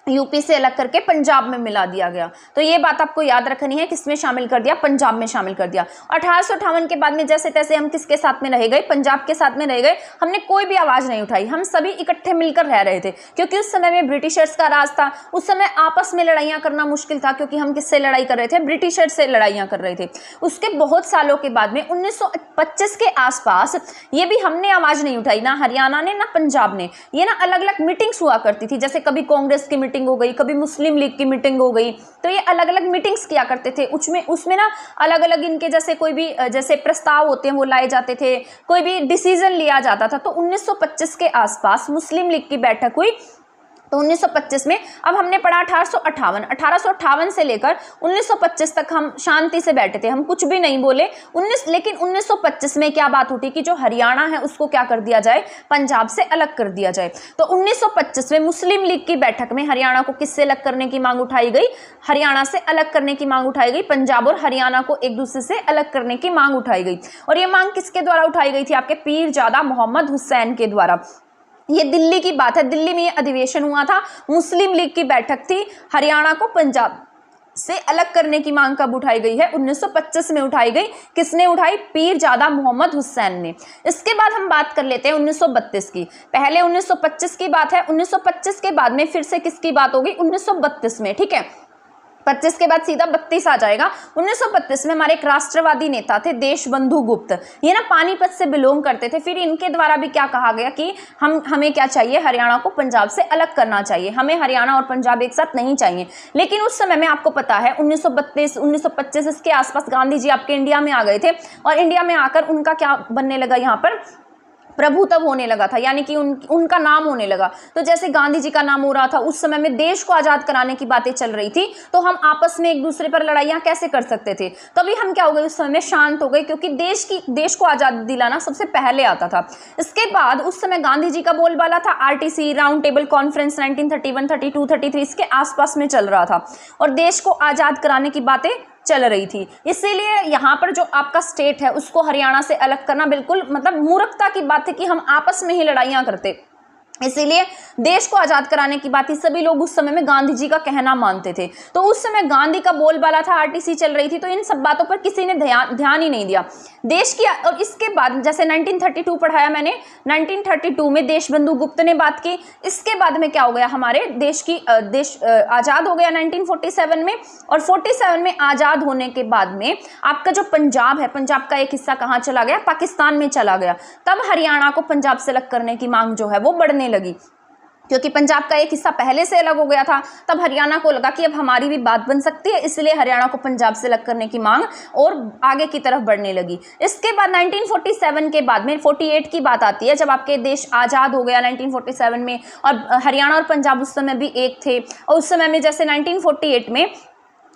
यूपी से अलग करके पंजाब में मिला दिया गया। तो ये बात आपको याद रखनी है, किसमें शामिल कर दिया, पंजाब में शामिल कर दिया। 1858 के बाद में जैसे तैसे हम किसके साथ में रह गए, पंजाब के साथ में रह गए। हमने कोई भी आवाज नहीं उठाई, हम सभी इकट्ठे मिलकर रह रहे थे, क्योंकि उस समय में ब्रिटिशर्स का राज था। उस समय आपस में लड़ाइयां करना मुश्किल था, क्योंकि हम किससे लड़ाई कर रहे थे, ब्रिटिशर्स से लड़ाइयां कर रहे थे। उसके बहुत सालों के बाद में 1925 के आसपास ये भी हमने आवाज नहीं उठाई, ना हरियाणा ने ना पंजाब ने। ये ना अलग अलग मीटिंग्स हुआ करती थी, जैसे कभी कांग्रेस की मीटिंग हो गई, कभी मुस्लिम लीग की मीटिंग हो गई, तो ये अलग अलग मीटिंग्स किया करते थे। उसमें ना अलग अलग इनके जैसे कोई भी जैसे प्रस्ताव होते हैं वो लाए जाते थे, कोई भी डिसीजन लिया जाता था। तो 1925 के आसपास मुस्लिम लीग की बैठक हुई। तो 1925 में अब हमने पढ़ा 1858 से लेकर 1925 तक हम शांति से बैठे थे, हम कुछ भी नहीं बोले। लेकिन 1925 में क्या बात उठी कि जो हरियाणा है उसको क्या कर दिया जाए, पंजाब से अलग कर दिया जाए। तो 1925 में मुस्लिम लीग की बैठक में हरियाणा को किससे अलग करने की मांग उठाई गई, हरियाणा से अलग करने की मांग उठाई गई। पंजाब और हरियाणा को एक दूसरे से अलग करने की मांग उठाई गई। और ये मांग किसके द्वारा उठाई गई थी, आपके पीरजादा मोहम्मद हुसैन के द्वारा। ये दिल्ली की बात है, दिल्ली में ये अधिवेशन हुआ था, मुस्लिम लीग की बैठक थी। हरियाणा को पंजाब से अलग करने की मांग कब उठाई गई है, 1925 में उठाई गई। किसने उठाई, पीरजादा मोहम्मद हुसैन ने। इसके बाद हम बात कर लेते हैं 1932 की। पहले 1925 की बात है, 1925 के बाद में फिर से किसकी बात होगी, 1932 में। ठीक है, 25 के बाद सीधा 32 आ जाएगा। 1932 में हमारे एक राष्ट्रवादी नेता थे देशबंधु गुप्त, ये ना पानीपत से बिलोंग करते थे। फिर इनके द्वारा भी क्या कहा गया कि हमें क्या चाहिए, हरियाणा को पंजाब से अलग करना चाहिए, हमें हरियाणा और पंजाब एक साथ नहीं चाहिए। लेकिन उस समय में आपको पता है 1932 1925 इसके आसपास गांधी जी आपके इंडिया में आ गए थे, और इंडिया में आकर उनका क्या बनने लगा, यहाँ पर प्रभुत्व होने लगा था, यानी कि उनका नाम होने लगा। तो जैसे गांधी जी का नाम हो रहा था, उस समय में देश को आज़ाद कराने की बातें चल रही थी, तो हम आपस में एक दूसरे पर लड़ाइयाँ कैसे कर सकते थे। तभी हम क्या हो गए, उस समय में शांत हो गए, क्योंकि देश को आज़ादी दिलाना सबसे पहले आता था। इसके बाद उस समय गांधी जी का बोलबाला था RTC राउंड टेबल कॉन्फ्रेंस 1931 32 33 इसके आसपास में चल रहा था, और देश को आज़ाद कराने की बातें चल रही थी। इसीलिए यहाँ पर जो आपका स्टेट है उसको हरियाणा से अलग करना बिल्कुल मतलब मूर्खता की बात है कि हम आपस में ही लड़ाइयाँ करते। इसीलिए देश को आज़ाद कराने की बात ही सभी लोग उस समय में गांधी जी का कहना मानते थे। तो उस समय गांधी का बोलबाला था, RTC चल रही थी, तो इन सब बातों पर किसी ने ध्यान ही नहीं दिया देश की। और इसके बाद जैसे 1932 पढ़ाया मैंने, 1932 में देशबंधु गुप्त ने बात की। इसके बाद में क्या हो गया, हमारे देश आज़ाद हो गया 1947 में, और 47 में आज़ाद होने के बाद में आपका जो पंजाब है, पंजाब का एक हिस्सा कहाँ चला गया, पाकिस्तान में चला गया। तब हरियाणा को पंजाब से अलग करने की मांग जो है वो बढ़ने लगी, क्योंकि पंजाब का एक हिस्सा पहले से अलग हो गया था। तब हरियाणा को लगा कि अब हमारी भी बात बन सकती है, इसलिए हरियाणा को पंजाब से अलग करने की मांग और आगे की तरफ बढ़ने लगी। इसके बाद 1947 के बाद में 48 की बात आती है, जब आपके देश आज़ाद हो गया 1947 में, और हरियाणा और पंजाब उस समय भी एक थे। और उस समय में जैसे 1948 में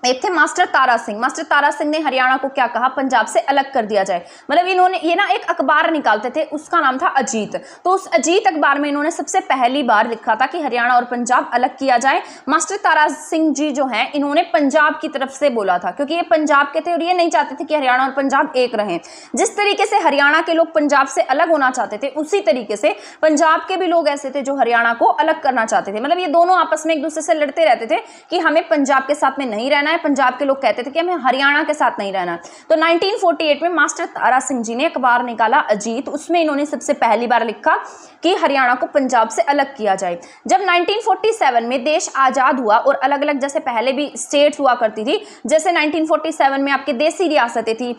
एक थे मास्टर तारा सिंह। मास्टर तारा सिंह ने हरियाणा को क्या कहा, पंजाब से अलग कर दिया जाए। मतलब इन्होंने ये ना एक अखबार निकालते थे, उसका नाम था अजीत। तो उस अजीत अखबार में इन्होंने सबसे पहली बार लिखा था कि हरियाणा और पंजाब अलग किया जाए। मास्टर तारा सिंह जी जो हैं, इन्होंने पंजाब की तरफ से बोला था, क्योंकि ये पंजाब के थे और ये नहीं चाहते थे कि हरियाणा और पंजाब एक रहें। जिस तरीके से हरियाणा के लोग पंजाब से अलग होना चाहते थे, उसी तरीके से पंजाब के भी लोग ऐसे थे जो हरियाणा को अलग करना चाहते थे। मतलब ये दोनों आपस में एक दूसरे से लड़ते रहते थे कि हमें पंजाब के साथ में नहीं रहना, पंजाब के लोग कहते थे कि हमें हरियाणा के साथ नहीं रहना। तो 1948 में मास्टर तारा सिंह जी ने अखबार निकाला अजीत, उसमें इन्होंने सबसे पहली बार लिखा कि हरियाणा को पंजाब से अलग किया जाए। जब 1947 में देश आज़ाद हुआ और अलग अलग जैसे पहले भी स्टेट्स हुआ करती थी, जैसे 1947 में आपके देसी रियासतें थी,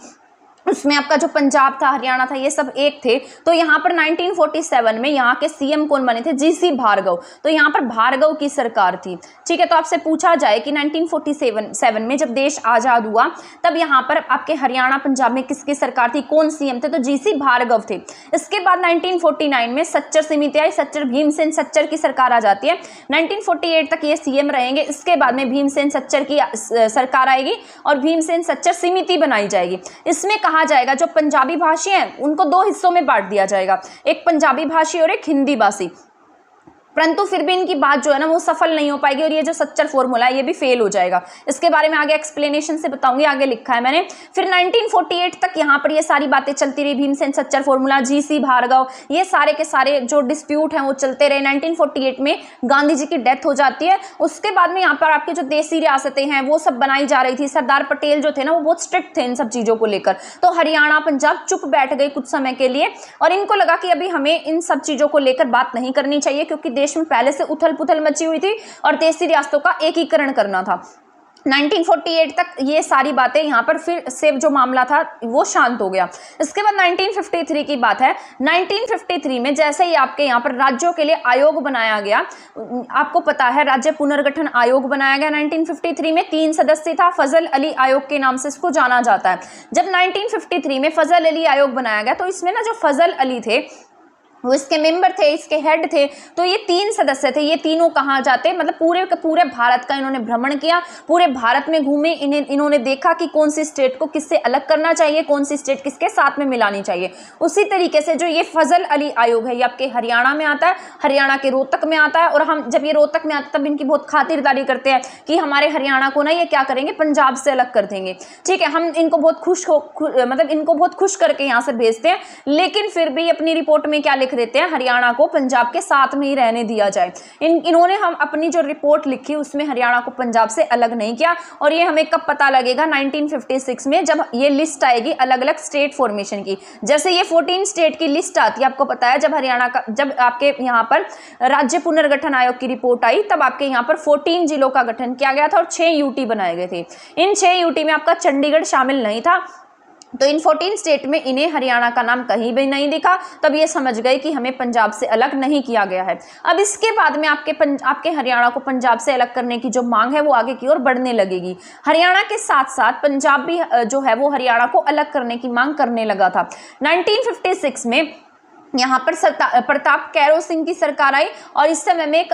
उसमें आपका जो पंजाब था, हरियाणा था, ये सब एक थे। तो यहाँ पर 1947 में यहाँ के CM कौन बने थे, GC भार्गव। तो यहाँ पर भार्गव की सरकार थी। ठीक है, तो आपसे पूछा जाए कि 1947 में जब देश आज़ाद हुआ, तब यहाँ पर आपके हरियाणा पंजाब में किसकी सरकार थी, कौन CM थे, तो GC भार्गव थे। इसके बाद 1949 में सच्चर समिति आई, सच्चर भीमसेन सच्चर की सरकार आ जाती है। 1948 तक ये CM रहेंगे। इसके बाद में भीमसेन सच्चर की सरकार आएगी और भीमसेन सच्चर समिति बनाई जाएगी। इसमें कहा जाएगा जो पंजाबी भाषी हैं उनको दो हिस्सों में बांट दिया जाएगा, एक पंजाबी भाषी और एक हिंदी भाषी। परंतु फिर भी इनकी बात जो है ना वो सफल नहीं हो पाएगी, और ये जो सच्चर फॉर्मूला है ये भी फेल हो जाएगा। इसके बारे में आगे एक्सप्लेनेशन से बताऊंगी, आगे लिखा है मैंने। फिर 1948 तक यहाँ पर ये सारी बातें चलती रही, भीमसेन सच्चर फॉर्मूला, GC भार्गव, ये सारे के सारे जो डिस्प्यूट हैं वो चलते रहे। 1948 में गांधी जी की डेथ हो जाती है। उसके बाद में यहाँ पर आपके जो देसी रियासतें हैं वो सब बनाई जा रही थी। सरदार पटेल जो थे ना वो बहुत स्ट्रिक्ट थे इन सब चीज़ों को लेकर। तो हरियाणा पंजाब चुप बैठ गई कुछ समय के लिए, और इनको लगा कि अभी हमें इन सब चीज़ों को लेकर बात नहीं करनी चाहिए, क्योंकि देश में पहले से उथल पुथल मची हुई थी और देसी रियासतों का एकीकरण करना था। 1948 तक ये सारी बातें यहाँ पर फिर से जो मामला था वो शांत हो गया। इसके बाद 1953 की बात है। 1953 में जैसे ही आपके यहाँ पर राज्यों के लिए आयोग बनाया गया, आपको पता है राज्य पुनर्गठन आयोग बनाया गया 1953 में, 3 सदस्य था, फजल अली आयोग के नाम से इसको जाना जाता है। जब 1953 में फजल अली आयोग बनाया गया, तो इसमें ना जो फजल अली थे वो इसके मेंबर थे, इसके हेड थे। तो ये 3 सदस्य थे, ये तीनों कहाँ जाते, मतलब पूरे के पूरे भारत का इन्होंने भ्रमण किया, पूरे भारत में घूमे। इन्होंने देखा कि कौन सी स्टेट को किससे अलग करना चाहिए, कौन सी स्टेट किसके साथ में मिलानी चाहिए। उसी तरीके से जो ये फजल अली आयोग है ये आपके हरियाणा में आता है, हरियाणा के रोहतक में आता है। और हम जब ये रोहतक में आता है तब इनकी बहुत खातिरदारी करते हैं कि हमारे हरियाणा को ना ये क्या करेंगे, पंजाब से अलग कर देंगे। ठीक है, हम इनको बहुत इनको बहुत खुश करके यहाँ से भेजते हैं। लेकिन फिर भी अपनी रिपोर्ट में क्या लिख लिख देते हैं हरियाणा को पंजाब के साथ में ही रहने दिया जाए। इन्होंने हम अपनी जो रिपोर्ट लिखी उसमें हरियाणा को पंजाब से अलग नहीं किया। और ये हमें कब पता लगेगा? 1956 में, जब ये लिस्ट आएगी अलग अलग स्टेट फॉर्मेशन की। जैसे ये 14 स्टेट की लिस्ट आती है, आपको पता है जब हरियाणा का, जब आपके यहाँ पर राज्य पुनर्गठन आयोग की रिपोर्ट आई तब आपके यहाँ पर 14 जिलों का गठन किया गया था और 6 यूटी बनाए गए थे। इन 6 यूटी में आपका चंडीगढ़ शामिल नहीं था, तो इन 14 स्टेट में इन्हें हरियाणा का नाम कहीं भी नहीं दिखा। तब ये समझ गए कि हमें पंजाब से अलग नहीं किया गया है। अब इसके बाद में आपके हरियाणा को पंजाब से अलग करने की जो मांग है वो आगे की ओर बढ़ने लगेगी। हरियाणा के साथ साथ पंजाब भी जो है वो हरियाणा को अलग करने की मांग करने लगा था। 1956 में यहाँ पर प्रताप कैरो सिंह की सरकार आई और इस समय में एक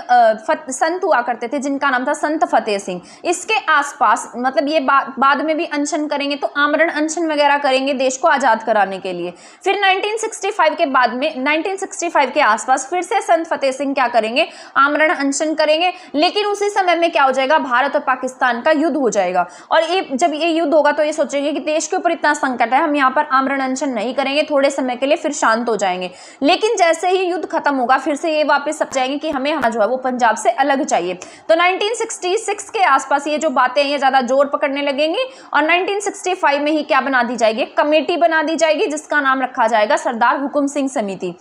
संत हुआ करते थे जिनका नाम था संत फतेह सिंह। इसके आसपास मतलब ये बाद में भी अनशन करेंगे, तो आमरण अनशन वगैरह करेंगे देश को आज़ाद कराने के लिए। फिर 1965 के बाद में 1965 के आसपास फिर से संत फतेह सिंह क्या करेंगे? आमरण अनशन करेंगे। लेकिन उसी समय में क्या हो जाएगा? भारत और पाकिस्तान का युद्ध हो जाएगा। और जब ये युद्ध होगा तो ये सोचेंगे कि देश के ऊपर इतना संकट है, हम यहाँ पर आमरण अनशन नहीं करेंगे, थोड़े समय के लिए फिर शांत हो जाएंगे। लेकिन जैसे ही युद्ध खत्म होगा फिर से ये वापस सब जाएंगे कि हमें जो है वो पंजाब से अलग चाहिए। तो 1966 के आसपास ये जो बातें ये ज्यादा जोर पकड़ने लगेंगी और 1965 में ही क्या बना दी जाएगी? कमेटी बना दी जाएगी जिसका नाम रखा जाएगा सरदार हुकुम सिंह समिति।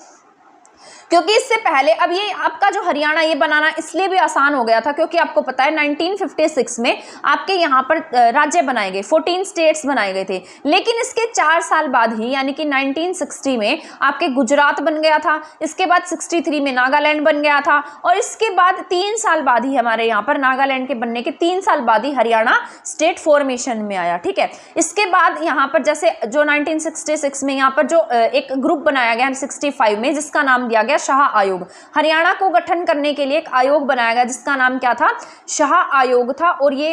क्योंकि इससे पहले अब ये आपका जो हरियाणा ये बनाना इसलिए भी आसान हो गया था क्योंकि आपको पता है 1956 में आपके यहाँ पर राज्य बनाए गए, 14 स्टेट्स बनाए गए थे। लेकिन इसके 4 साल बाद ही यानी कि 1960 में आपके गुजरात बन गया था, इसके बाद 63 में नागालैंड बन गया था और इसके बाद 3 साल बाद ही हमारे यहाँ पर नागालैंड के बनने के 3 साल बाद ही हरियाणा स्टेट फॉर्मेशन में आया। ठीक है, इसके बाद यहाँ पर जैसे जो 1966 में यहाँ पर जो एक ग्रुप बनाया गया 65 में जिसका नाम दिया गया शाह आयोग। हरियाणा को गठन करने के लिए एक आयोग बनाया गया जिसका नाम क्या था? शाह आयोग था। और ये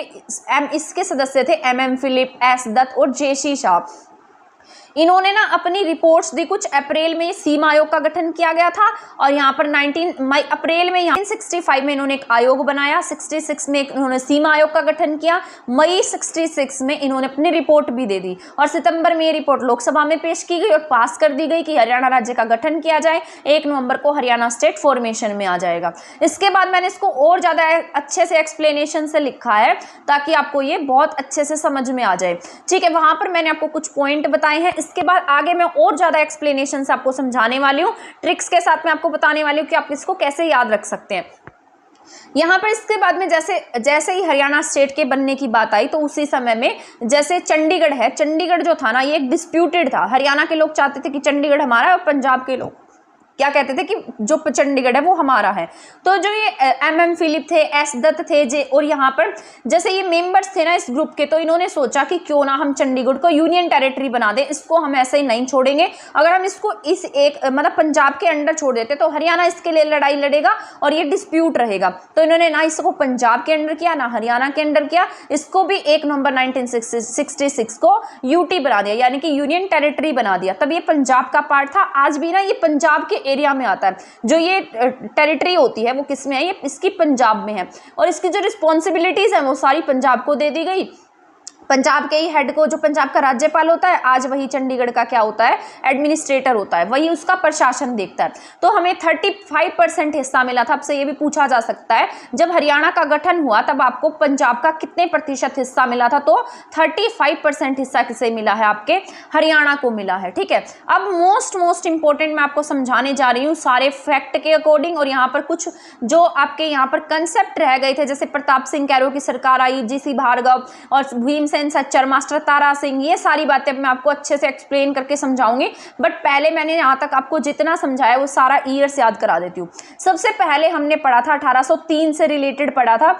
इसके सदस्य थे MM फिलिप, S दत्त और JC शाह। इन्होंने ना अपनी रिपोर्ट्स दी। कुछ अप्रैल में सीमा आयोग का गठन किया गया था और यहाँ पर अप्रैल में 1965 में इन्होंने एक आयोग बनाया, 66 में इन्होंने सीमा आयोग का गठन किया, मई 66 में इन्होंने अपनी रिपोर्ट भी दे दी और सितंबर में ये रिपोर्ट लोकसभा में पेश की गई और पास कर दी गई कि हरियाणा राज्य का गठन किया जाए। 1 नवंबर को हरियाणा स्टेट फॉर्मेशन में आ जाएगा। इसके बाद मैंने इसको और ज़्यादा अच्छे से एक्सप्लेनेशन से लिखा है ताकि आपको ये बहुत अच्छे से समझ में आ जाए। ठीक है, वहाँ पर मैंने आपको कुछ पॉइंट बताए हैं। इसके बाद आगे मैं और ज्यादा एक्सप्लेनेशन से आपको समझाने वाली हूँ, ट्रिक्स के साथ मैं आपको बताने वाली हूँ कि आप इसको कैसे याद रख सकते हैं। यहाँ पर इसके बाद में जैसे ही हरियाणा स्टेट के बनने की बात आई तो उसी समय में जैसे चंडीगढ़ है, चंडीगढ़ जो था ना ये एक डिस्प्यूटेड था। हरियाणा के लोग चाहते थे कि चंडीगढ़ हमारा है और पंजाब के लोग क्या कहते थे कि जो चंडीगढ़ है वो हमारा है। तो जो ये MM फिलिप थे, S दत्त थे और यहाँ पर जैसे ये मेंबर्स थे ना इस ग्रुप के, तो इन्होंने सोचा कि क्यों ना हम चंडीगढ़ को यूनियन टेरिटरी बना दें, इसको हम ऐसे ही नहीं छोड़ेंगे। अगर हम इसको इस एक मतलब पंजाब के अंडर छोड़ देते तो हरियाणा इसके लिए लड़ाई लड़ेगा और ये डिस्प्यूट रहेगा। तो इन्होंने ना इसको पंजाब के अंडर किया ना हरियाणा के अंडर किया, इसको भी 1 नवंबर 1966 को UT बना दिया यानी कि यूनियन टेरिटरी बना दिया। तब ये पंजाब का पार्ट था। आज भी ना ये पंजाब के एरिया में आता है। जो ये टेरिटरी होती है वो किस में है? ये इसकी पंजाब में है और इसकी जो रिस्पॉन्सिबिलिटीज है वो सारी पंजाब को दे दी गई। पंजाब के ही हेड को, जो पंजाब का राज्यपाल होता है, आज वही चंडीगढ़ का क्या होता है? एडमिनिस्ट्रेटर होता है, वही उसका प्रशासन देखता है। तो हमें 35% हिस्सा मिला था। आपसे ये भी पूछा जा सकता है जब हरियाणा का गठन हुआ तब आपको पंजाब का कितने प्रतिशत हिस्सा मिला था? तो 35% हिस्सा किसे मिला है? आपके हरियाणा को मिला है। ठीक है, अब मोस्ट इंपॉर्टेंट मैं आपको समझाने जा रही हूँ सारे फैक्ट के अकॉर्डिंग। और यहाँ पर कुछ जो आपके यहाँ पर कंसेप्ट रह गए थे, जैसे प्रताप सिंह कैरो की सरकार आई, GC भार्गव और भीमसेन सच्चर, मास्टर तारा सिंह, ये सारी बातें मैं आपको अच्छे से एक्सप्लेन करके समझाऊंगी। बट पहले मैंने यहाँ तक आपको जितना समझाया वो सारा ईयर्स याद करा देती हूँ। सबसे पहले हमने पढ़ा था 1803 से रिलेटेड पढ़ा था।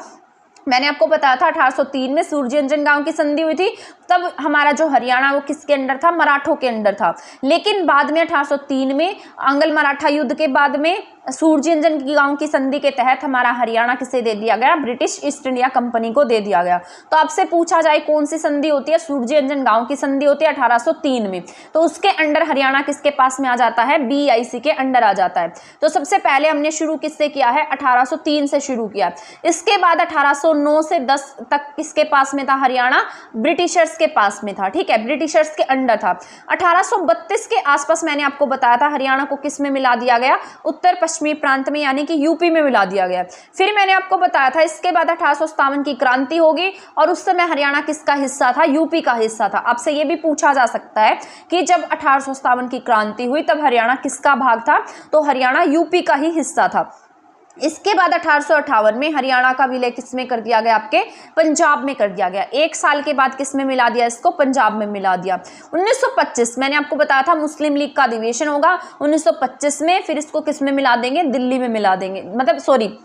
मैंने आपको बताया था 1803 में सूरजंजन गांव की संधि हुई थी। तब हमारा जो हरियाणा वो किसके अंडर था? मराठों के अंडर था। लेकिन बाद में 1803 में आंग्ल मराठा युद्ध के बाद में सूरजयंजन गांव की संधि के तहत हमारा हरियाणा किसे दे दिया गया? ब्रिटिश ईस्ट इंडिया कंपनी को दे दिया गया। तो आपसे पूछा जाए कौन सी संधि होती है? सूरजयंजन गांव की संधि होती है 1803 में। तो उसके अंडर हरियाणा किसके पास में आ जाता है? BIC के अंडर आ जाता है। तो सबसे पहले हमने शुरू किससे किया है? 1803 से शुरू किया। इसके बाद 1809 से 10 तक किसके पास में था हरियाणा? ब्रिटिशर्स के पास में था। ठीक है, ब्रिटिशर्स के अंडर था। 1832 के आसपास मैंने आपको बताया था हरियाणा को किस में मिला दिया गया? उत्तर पश्चिमी प्रांत में, यानी कि यूपी में मिला दिया गया। फिर मैंने आपको बताया था इसके बाद 1857 की क्रांति होगी और उस समय हरियाणा किसका हिस्सा था? यूपी का हिस्सा था। आपसे ये भी पूछा जा सकता है कि जब 1857 की क्रांति हुई तब हरियाणा किसका भाग था? तो हरियाणा यूपी का ही हिस्सा था। इसके बाद 1858 में हरियाणा का विलय किसमें कर दिया गया? आपके पंजाब में कर दिया गया। एक साल के बाद किसमें मिला दिया इसको? पंजाब में मिला दिया। 1925 मैंने आपको बताया था मुस्लिम लीग का अधिवेशन होगा 1925 में, फिर इसको किसमें मिला देंगे? दिल्ली में मिला देंगे, मतलब सॉरी,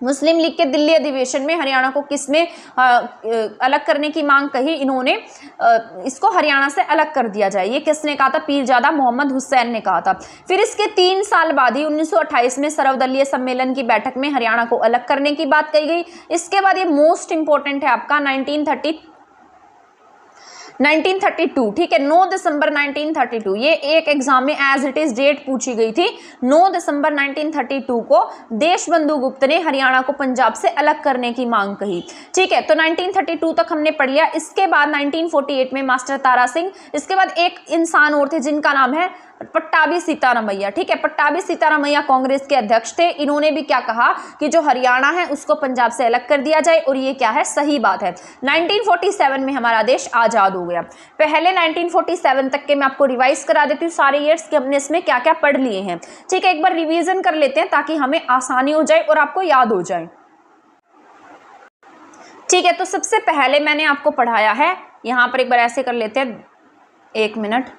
मुस्लिम लीग के दिल्ली अधिवेशन में हरियाणा को किसने अलग करने की मांग कही? इन्होंने इसको हरियाणा से अलग कर दिया जाए। ये किसने कहा था? पीरजादा मोहम्मद हुसैन ने कहा था। फिर इसके 3 साल बाद ही 1928 में सर्वदलीय सम्मेलन की बैठक में हरियाणा को अलग करने की बात कही गई। इसके बाद ये मोस्ट इंपॉर्टेंट है आपका 1932। ठीक है, 9 दिसंबर 1932, ये एक एग्जाम में एज इट इज डेट पूछी गई थी। 9 दिसंबर 1932 को देशबंधु गुप्त ने हरियाणा को पंजाब से अलग करने की मांग कही। ठीक है, तो 1932 तक हमने पढ़ लिया। इसके बाद 1948 में मास्टर तारा सिंह, इसके बाद एक इंसान और थे जिनका नाम है पट्टाभी सीतारामैया। ठीक है, पट्टाभी सीतारामैया कांग्रेस के अध्यक्ष थे। इन्होंने भी क्या कहा कि जो हरियाणा है उसको पंजाब से अलग कर दिया जाए, और ये क्या है? सही बात है। 1947 में हमारा देश आजाद हो गया। पहले 1947 तक के मैं आपको रिवाइज करा देती हूँ सारे ईयर्स के हमने इसमें क्या क्या पढ़ लिए हैं। ठीक है, एक बार रिवीजन कर लेते हैं ताकि हमें आसानी हो जाए और आपको याद हो जाए। ठीक है, तो सबसे पहले मैंने आपको पढ़ाया है, यहाँ पर एक बार ऐसे कर लेते हैं, 1 मिनट।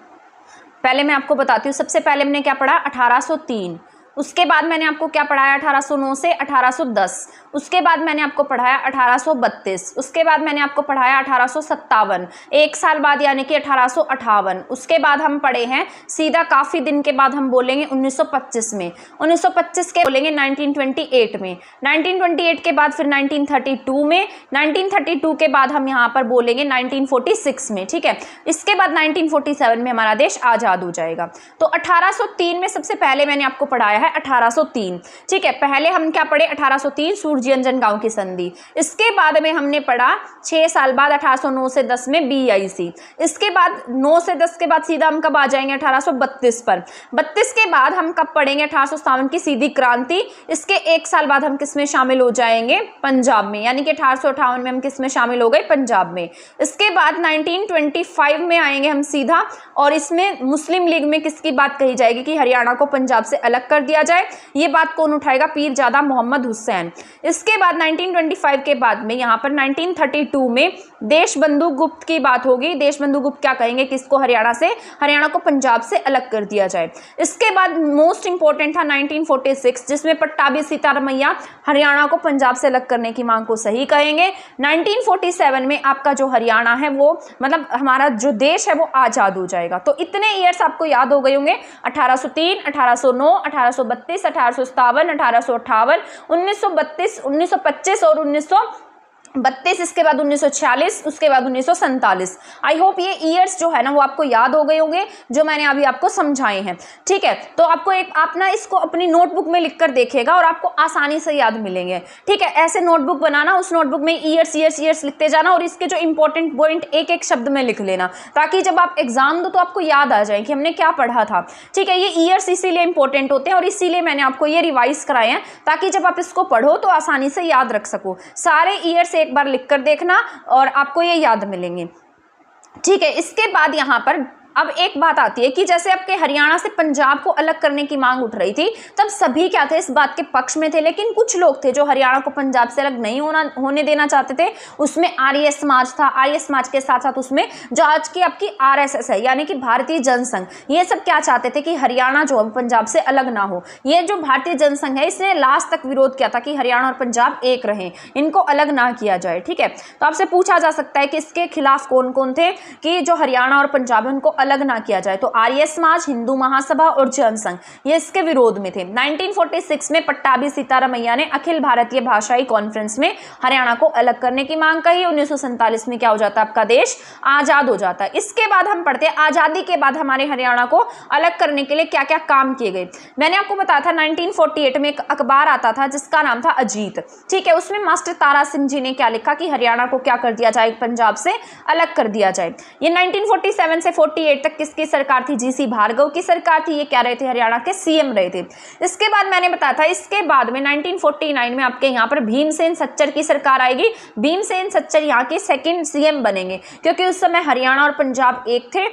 पहले मैं आपको बताती हूँ, सबसे पहले हमने क्या पढ़ा? 1803। उसके बाद मैंने आपको क्या पढ़ाया? 1809 से 1810। उसके बाद मैंने आपको पढ़ाया 1832। उसके बाद मैंने आपको पढ़ाया 1857, एक साल बाद यानी कि 1858। उसके बाद हम पढ़े हैं सीधा काफ़ी दिन के बाद हम बोलेंगे 1925 में, 1925 के बोलेंगे 1928 में, 1928 के बाद फिर 1932 में, 1932 के बाद हम यहाँ पर बोलेंगे 1946 में। ठीक है, इसके बाद 1947 में हमारा देश आज़ाद हो जाएगा। तो 1803 में सबसे पहले मैंने आपको पढ़ाया है 1803। ठीक है, पहले हम क्या पढ़े? 1803 सूरजयंजन गांव की संधि। इसके बाद में हमने पढ़ा 6 साल बाद 1809 से 10 में BIC। इसके बाद 9 से 10 के बाद सीधा हम कब आ जाएंगे? 1832 पर। 32 के बाद हम कब पढ़ेंगे? 1857 की सीधी क्रांति। इसके 1 साल बाद हम किस में शामिल हो जाएंगे? पंजाब में, यानी कि 1858 में हम किस में शामिल हो गए? पंजाब में। इसके बाद 1925 में आएंगे हम सीधा, और इसमें मुस्लिम लीग में किसकी बात कही जाएगी कि हरियाणा को पंजाब से अलग कर दिया जाए। ये बात कौन उठाएगा? पीरजादा मोहम्मद हुसैन। इसके बाद 1925 के बाद में यहाँ पर 1932 में देशबंधु गुप्त की बात होगी। देशबंधु गुप्त क्या कहेंगे कि इसको हरियाणा को पंजाब से अलग कर दिया जाए। इसके बाद मोस्ट इंपॉर्टेंट था 1946, जिसमें पट्टाभी सीतारामैया हरियाणा को पंजाब से अलग करने की मांग को सही कहेंगे। 1947 में आपका जो हरियाणा है वो, मतलब हमारा जो देश है वो आजाद हो जाएगा। तो इतने ईयर्स आपको याद हो गए होंगे, 1803, 1809, 1832, 1857, 1858, 1932, 1925 और 1932। इसके बाद 1946, उसके बाद 1947। आई होप ये ईयर्स जो है ना वो आपको याद हो गए होंगे जो मैंने अभी आपको समझाए हैं। ठीक है, तो आपको आप ना इसको अपनी नोटबुक में लिखकर देखिएगा और आपको आसानी से याद मिलेंगे। ठीक है, ऐसे नोटबुक बनाना, उस नोटबुक में ईयर्स लिखते जाना और इसके जो इंपॉर्टेंट पॉइंट एक एक शब्द में लिख लेना, ताकि जब आप एग्जाम दो तो आपको याद आ जाए कि हमने क्या पढ़ा था। ठीक है, ये ईयर्स इसीलिए इंपॉर्टेंट होते हैं और इसीलिए मैंने आपको ये रिवाइज कराए हैं, ताकि जब आप इसको पढ़ो तो आसानी से याद रख सको। सारे ईयर्स एक बार लिखकर देखना और आपको ये याद मिलेंगे। ठीक है, इसके बाद यहाँ पर अब एक बात आती है कि जैसे आपके हरियाणा से पंजाब को अलग करने की मांग उठ रही थी, तब सभी क्या थे? इस बात के पक्ष में थे, लेकिन कुछ लोग थे जो हरियाणा को पंजाब से अलग नहीं होने देना चाहते थे। उसमें आर्य समाज था। आर्य समाज के साथ साथ उसमें जो आज की आपकी RSS है, यानी कि भारतीय जनसंघ, ये सब क्या चाहते थे कि हरियाणा जो पंजाब से अलग ना हो। ये जो भारतीय जनसंघ है इसने लास्ट तक विरोध किया था कि हरियाणा और पंजाब एक रहें, इनको अलग ना किया जाए। ठीक है, तो आपसे पूछा जा सकता है कि इसके खिलाफ कौन कौन थे कि जो हरियाणा और पंजाब है उनको अलग ना किया जाए। तो आर्य समाज, हिंदू महासभा और जनसंघ ये इसके विरोध में थे। 1946 में पट्टाभी सीतारामैया ने अखिल भारतीय भाषाई कॉन्फ्रेंस में हरियाणा को अलग करने की मांग कही। 1947 में क्या हो जाता है, आपका देश आजाद हो जाता है। इसके बाद हम पढ़ते हैं आजादी के बाद हमारे हरियाणा को अलग करने के लिए क्या क्या काम किए गए। मैंने आपको बताया था 1948 में एक अखबार आता था जिसका नाम था अजीत, ठीक है। उसमें मास्टर तारा सिंह जी ने क्या लिखा कि हरियाणा को क्या कर दिया जाए, पंजाब से अलग कर दिया जाए। ये 1947 से 48 तक किसकी सरकार थी, जीसी भार्गव की सरकार थी। ये क्या रहे थे, हरियाणा के सीएम रहे थे। इसके बाद मैंने बताया था इसके बाद में 1949 में आपके यहाँ पर भीमसेन सच्चर की सरकार आएगी। भीमसेन सच्चर यहाँ के सेकंड सीएम बनेंगे क्योंकि उस समय हरियाणा और पंजाब एक थे,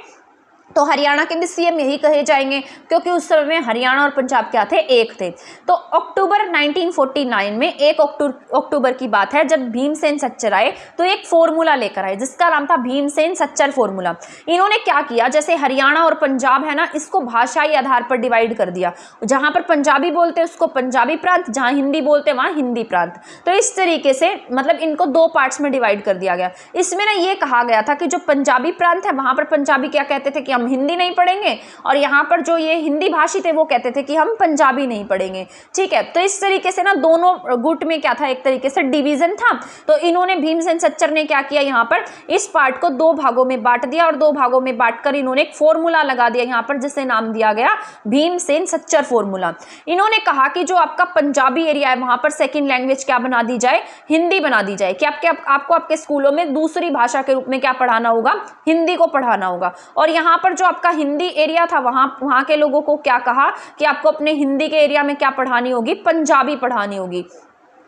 तो हरियाणा के भी सीएम यही कहे जाएंगे क्योंकि उस समय में हरियाणा और पंजाब क्या थे, एक थे। तो अक्टूबर 1949 में 1 अक्टूबर की बात है जब भीमसेन सच्चर आए तो एक फॉर्मूला लेकर आए जिसका नाम था भीमसेन सच्चर फॉर्मूला। इन्होंने क्या किया, जैसे हरियाणा और पंजाब है ना, इसको भाषाई आधार पर डिवाइड कर दिया। जहां पर पंजाबी बोलते हैं उसको पंजाबी प्रांत, जहां हिंदी बोलते हैं वहां हिंदी प्रांत। तो इस तरीके से मतलब इनको 2 पार्ट्स में डिवाइड कर दिया गया। इसमें ना ये कहा गया था कि जो पंजाबी प्रांत है वहां पर पंजाबी क्या कहते थे कि हम हिंदी नहीं पढ़ेंगे, और यहाँ पर जो ये हिंदी भाषी थे वो कहते थे कि हम पंजाबी नहीं पढ़ेंगे, ठीक है। तो इस तरीके से ना दोनों गुट में क्या था, एक तरीके से डिवीजन था। तो इन्होंने भीमसेन सच्चर ने क्या किया, यहाँ पर इस पार्ट को 2 भागों में बांट दिया और 2 भागों में बांटकर इन्होंने एक फॉर्मूला लगा दिया यहाँ पर जिसे नाम दिया गया भीमसेन सच्चर फॉर्मूला। इन्होंने कहा कि जो आपका पंजाबी एरिया है वहां पर सेकेंड लैंग्वेज क्या बना दी जाए, हिंदी बना दी जाए। कि आपको आपके स्कूलों में दूसरी भाषा के रूप में क्या पढ़ाना होगा, हिंदी को पढ़ाना होगा। और यहाँ पर जो आपका हिंदी एरिया था वहां के लोगों को क्या कहा कि आपको अपने हिंदी के एरिया में क्या पढ़ानी होगी, पंजाबी पढ़ानी होगी।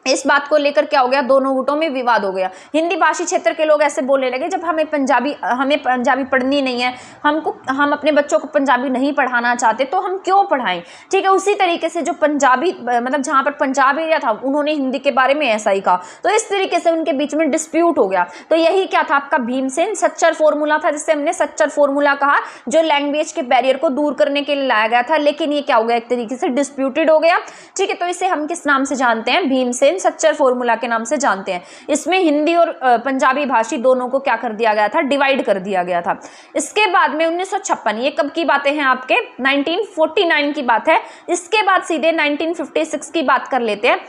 इस बात को लेकर क्या हो गया, दोनों गुटों में विवाद हो गया। हिंदी भाषी क्षेत्र के लोग ऐसे बोलने लगे जब हमें पंजाबी पढ़नी नहीं है, हम अपने बच्चों को पंजाबी नहीं पढ़ाना चाहते तो हम क्यों पढ़ाएं, ठीक है। उसी तरीके से जो पंजाबी मतलब जहां पर पंजाब एरिया था उन्होंने हिंदी के बारे में ऐसा ही कहा। तो इस तरीके से उनके बीच में डिस्प्यूट हो गया। तो यही क्या था, आपका भीमसेन सच्चर फॉर्मूला था जिससे हमने सच्चर फॉर्मूला कहा, जो लैंग्वेज के बैरियर को दूर करने के लिए लाया गया था। लेकिन ये क्या हो गया, एक तरीके से डिस्प्यूटेड हो गया, ठीक है। तो इसे हम किस नाम से जानते हैं, भीमसेन सच्चर फॉर्मूला के नाम से जानते हैं। इसमें हिंदी और पंजाबी भाषी दोनों को क्या कर दिया गया था, डिवाइड कर दिया गया था। इसके बाद में 1956, ये कब की बातें हैं आपके, 1949 की बात है। इसके बाद सीधे 1956 की बात कर लेते हैं।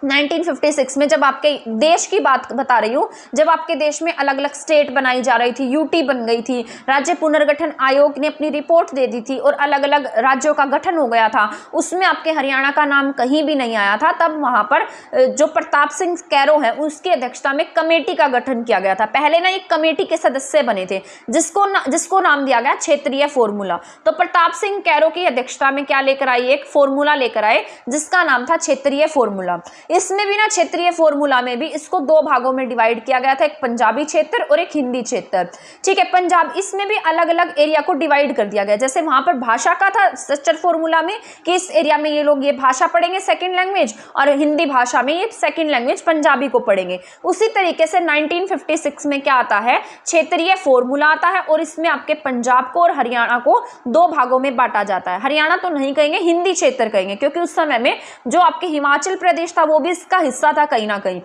1956 में जब आपके देश की बात बता रही हूँ, जब आपके देश में अलग अलग स्टेट बनाई जा रही थी, यूटी बन गई थी, राज्य पुनर्गठन आयोग ने अपनी रिपोर्ट दे दी थी और अलग अलग राज्यों का गठन हो गया था, उसमें आपके हरियाणा का नाम कहीं भी नहीं आया था। तब वहां पर जो प्रताप सिंह कैरो है उसकी अध्यक्षता में कमेटी का गठन किया गया था। पहले ना एक कमेटी के सदस्य बने थे जिसको नाम दिया गया क्षेत्रीय फॉर्मूला। तो प्रताप सिंह कैरो की अध्यक्षता में क्या लेकर आई, एक फॉर्मूला लेकर आए जिसका नाम था क्षेत्रीय फॉर्मूला। इसमें भी ना क्षेत्रीय फॉर्मूला में भी इसको 2 भागों में डिवाइड किया गया था, एक पंजाबी क्षेत्र और एक हिंदी क्षेत्र, ठीक है। पंजाब इसमें भी अलग अलग एरिया को डिवाइड कर दिया गया। जैसे वहां पर भाषा का था सच्चर फॉर्मूला में कि इस एरिया में ये लोग ये भाषा पढ़ेंगे सेकंड लैंग्वेज, और हिंदी भाषा में ये सेकंड लैंग्वेज पंजाबी को पढ़ेंगे। उसी तरीके से 1956 में क्या आता है, क्षेत्रीय फॉर्मूला आता है और इसमें आपके पंजाब को और हरियाणा को 2 भागों में बांटा जाता है। हरियाणा तो नहीं कहेंगे, हिंदी क्षेत्र कहेंगे, क्योंकि उस समय में जो आपके हिमाचल प्रदेश था वो भी इसका हिस्सा था कहीं ना कहीं।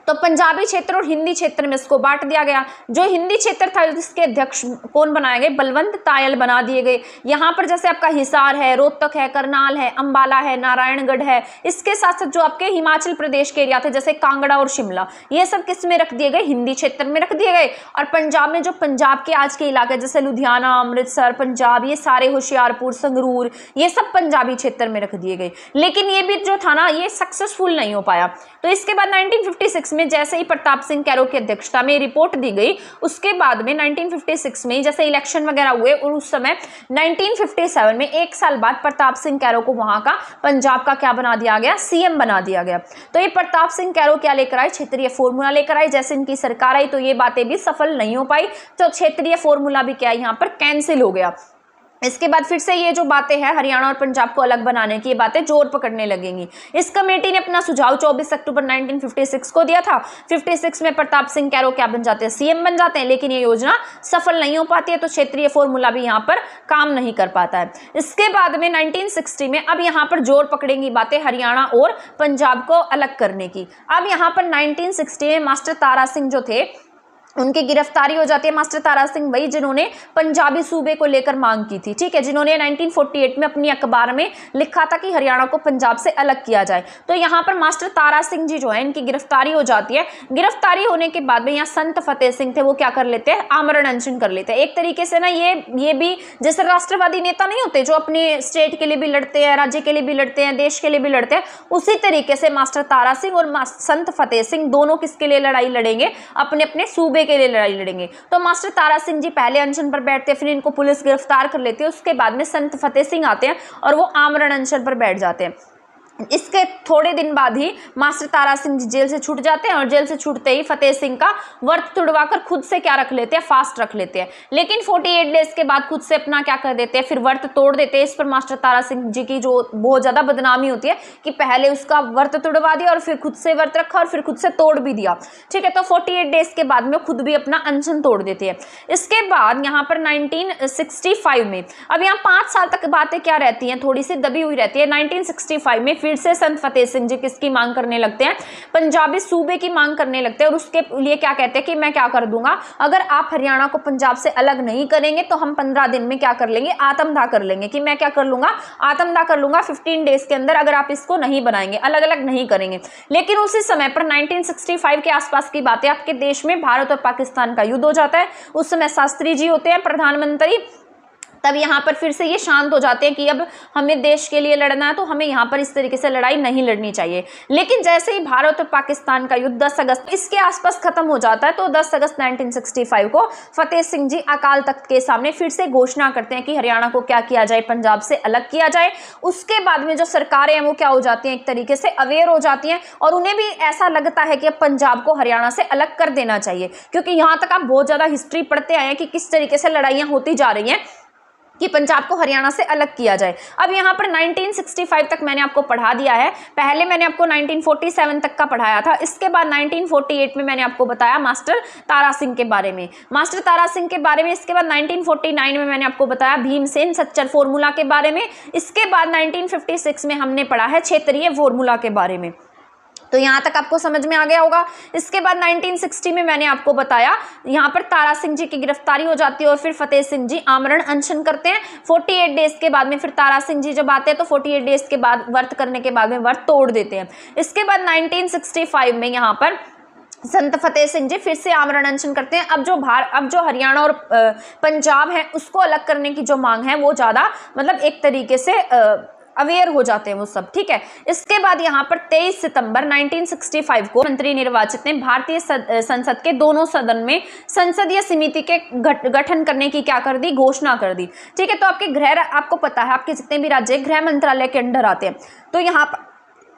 तो पंजाबी क्षेत्र और हिंदी क्षेत्र में इसको बांट दिया गया। जो हिंदी क्षेत्र था इसके अध्यक्ष कौन बनाए गए, बलवंत तायल बना दिए गए। यहाँ पर जैसे आपका हिसार है, रोहतक है, करनाल है, अंबाला है, नारायणगढ़ है, इसके साथ साथ जो आपके हिमाचल प्रदेश के एरिया थे जैसे कांगड़ा और शिमला, ये सब किस में रख दिए गए, हिंदी क्षेत्र में रख दिए गए। और पंजाब में जो पंजाब के आज के इलाके जैसे लुधियाना, अमृतसर, पंजाब, ये सारे होशियारपुर, संगरूर, ये सब पंजाबी क्षेत्र में रख दिए गए। लेकिन ये भी जो था ना ये सक्सेसफुल नहीं हो पाया। तो इसके बाद 1956 में जैसे ही प्रताप सिंह कैरो की अध्यक्षता में रिपोर्ट दी गई, उसके बाद में 1956 में जैसे इलेक्शन वगैरह हुए और उस समय 1957 में 1 साल बाद प्रताप सिंह कैरो को वहां का पंजाब का क्या बना दिया गया, सीएम बना दिया गया। तो ये प्रताप सिंह कैरो क्या लेकर आए, क्षेत्रीय फॉर्मूला लेकर आए। जैसे इनकी सरकार आई तो ये बातें भी सफल नहीं हो पाई, तो क्षेत्रीय फॉर्मूला भी क्या यहाँ पर कैंसिल हो गया। इसके बाद फिर से ये जो बातें हैं हरियाणा और पंजाब को अलग बनाने की, ये बातें जोर पकड़ने लगेंगी। इस कमेटी ने अपना सुझाव 24 अक्टूबर 1956 को दिया था। 56 में प्रताप सिंह कैरो क्या बन जाते हैं, सीएम बन जाते हैं, लेकिन ये योजना सफल नहीं हो पाती है, तो क्षेत्रीय फॉर्मूला भी यहाँ पर काम नहीं कर पाता है। इसके बाद में 1960 में अब यहाँ पर जोर पकड़ेंगी बातें हरियाणा और पंजाब को अलग करने की। अब यहाँ पर 1960 में मास्टर तारा सिंह जो थे उनकी गिरफ्तारी हो जाती है। मास्टर तारा सिंह वही जिन्होंने पंजाबी सूबे को लेकर मांग की थी, ठीक है, जिन्होंने 1948 में अपनी अखबार में लिखा था कि हरियाणा को पंजाब से अलग किया जाए। तो यहाँ पर मास्टर तारा सिंह जी जो है इनकी गिरफ्तारी हो जाती है। गिरफ्तारी होने के बाद में यहाँ संत फतेह सिंह थे, वो क्या कर लेते हैं, आमरण अनशन कर लेते हैं। एक तरीके से ना ये भी जैसे राष्ट्रवादी नेता नहीं होते जो अपने स्टेट के लिए भी लड़ते हैं, राज्य के लिए भी लड़ते हैं, देश के लिए भी लड़ते हैं, उसी तरीके से मास्टर तारा सिंह और संत फतेह सिंह दोनों किसके लिए लड़ाई लड़ेंगे, अपने अपने सूबे के लिए लड़ाई लड़ेंगे। तो मास्टर तारा सिंह जी पहले अनशन पर बैठते हैं, फिर इनको पुलिस गिरफ्तार कर लेती है। उसके बाद में संत फतेह सिंह आते हैं और वो आमरण अनशन पर बैठ जाते हैं। इसके थोड़े दिन बाद ही मास्टर तारा सिंह जेल से छूट जाते हैं और जेल से छूटते ही फतेह सिंह का व्रत तुड़वाकर खुद से क्या रख लेते हैं, फास्ट रख लेते हैं। लेकिन 48 डेज के बाद खुद से अपना क्या कर देते हैं, फिर व्रत तोड़ देते हैं। इस पर मास्टर तारा सिंह जी की जो बहुत ज्यादा बदनामी होती है कि पहले उसका व्रत तुड़वा दिया और फिर खुद से व्रत रखा और फिर खुद से तोड़ भी दिया, ठीक है। तो 48 डेज के बाद में खुद भी अपना अनशन तोड़ देते हैं। इसके बाद यहाँ पर 1965 में, अब यहाँ 5 साल तक बातें क्या रहती हैं, थोड़ी सी दबी हुई रहती है। 1965 में फिर से संत फतेह सिंह जी किसकी मांग करने लगते हैं, पंजाबी सूबे की मांग करने लगते हैं। और उसके लिए क्या कहते हैं कि मैं क्या कर दूंगा, अगर आप हरियाणा को पंजाब से अलग नहीं करेंगे तो हम 15 दिन में क्या कर लेंगे, आत्मदाह कर लेंगे। कि मैं क्या कर लूंगा, आत्मदाह कर लूंगा 15 डेज के अंदर, अगर आप इसको नहीं बनाएंगे, अलग अलग नहीं करेंगे। लेकिन उसी समय पर 1965 के आसपास की बातें, आपके देश में भारत और पाकिस्तान का युद्ध हो जाता है। उस समय शास्त्री जी होते हैं प्रधानमंत्री। तब यहाँ पर फिर से ये शांत हो जाते हैं कि अब हमें देश के लिए लड़ना है, तो हमें यहाँ पर इस तरीके से लड़ाई नहीं लड़नी चाहिए। लेकिन जैसे ही भारत और पाकिस्तान का युद्ध 10 अगस्त इसके आसपास खत्म हो जाता है, तो 10 अगस्त 1965 को फतेह सिंह जी अकाल तख्त के सामने फिर से घोषणा करते हैं कि हरियाणा को क्या किया जाए, पंजाब से अलग किया जाए। उसके बाद में जो सरकारें हैं वो क्या हो जाती हैं, एक तरीके से अवेयर हो जाती हैं और उन्हें भी ऐसा लगता है कि अब पंजाब को हरियाणा से अलग कर देना चाहिए। क्योंकि यहाँ तक आप बहुत ज़्यादा हिस्ट्री पढ़ते आए हैं कि किस तरीके से लड़ाइयाँ होती जा रही हैं कि पंजाब को हरियाणा से अलग किया जाए। अब यहाँ पर 1965 तक मैंने आपको पढ़ा दिया है। पहले मैंने आपको 1947 तक का पढ़ाया था। इसके बाद 1948 में मैंने आपको बताया मास्टर तारा सिंह के बारे में, मास्टर तारा सिंह के बारे में। इसके बाद 1949 में मैंने आपको बताया भीमसेन सच्चर फॉर्मूला के बारे में। इसके बाद 1956 में हमने पढ़ा है क्षेत्रीय फॉर्मूला के बारे में। तो यहाँ तक आपको समझ में आ गया होगा। इसके बाद 1960 में मैंने आपको बताया यहाँ पर तारा सिंह जी की गिरफ्तारी हो जाती है और फिर फतेह सिंह जी आमरण अनशन करते हैं। 48 डेज के बाद में फिर तारा सिंह जी जब आते हैं तो 48 डेज के बाद व्रत करने के बाद में व्रत तोड़ देते हैं। इसके बाद 1965 में यहाँ पर संत फतेह सिंह जी फिर से आमरण अनशन करते हैं। अब जो हरियाणा और पंजाब है उसको अलग करने की जो मांग है वो ज़्यादा मतलब एक तरीके से अवेयर हो जाते हैं वो सब, ठीक है। इसके बाद यहाँ पर 23 सितंबर 1965 को मंत्री निर्वाचित ने भारतीय संसद के दोनों सदन में संसदीय समिति के गठन करने की क्या कर दी, घोषणा कर दी, ठीक है। तो आपको पता है आपके जितने भी राज्य गृह मंत्रालय के अंडर आते हैं, तो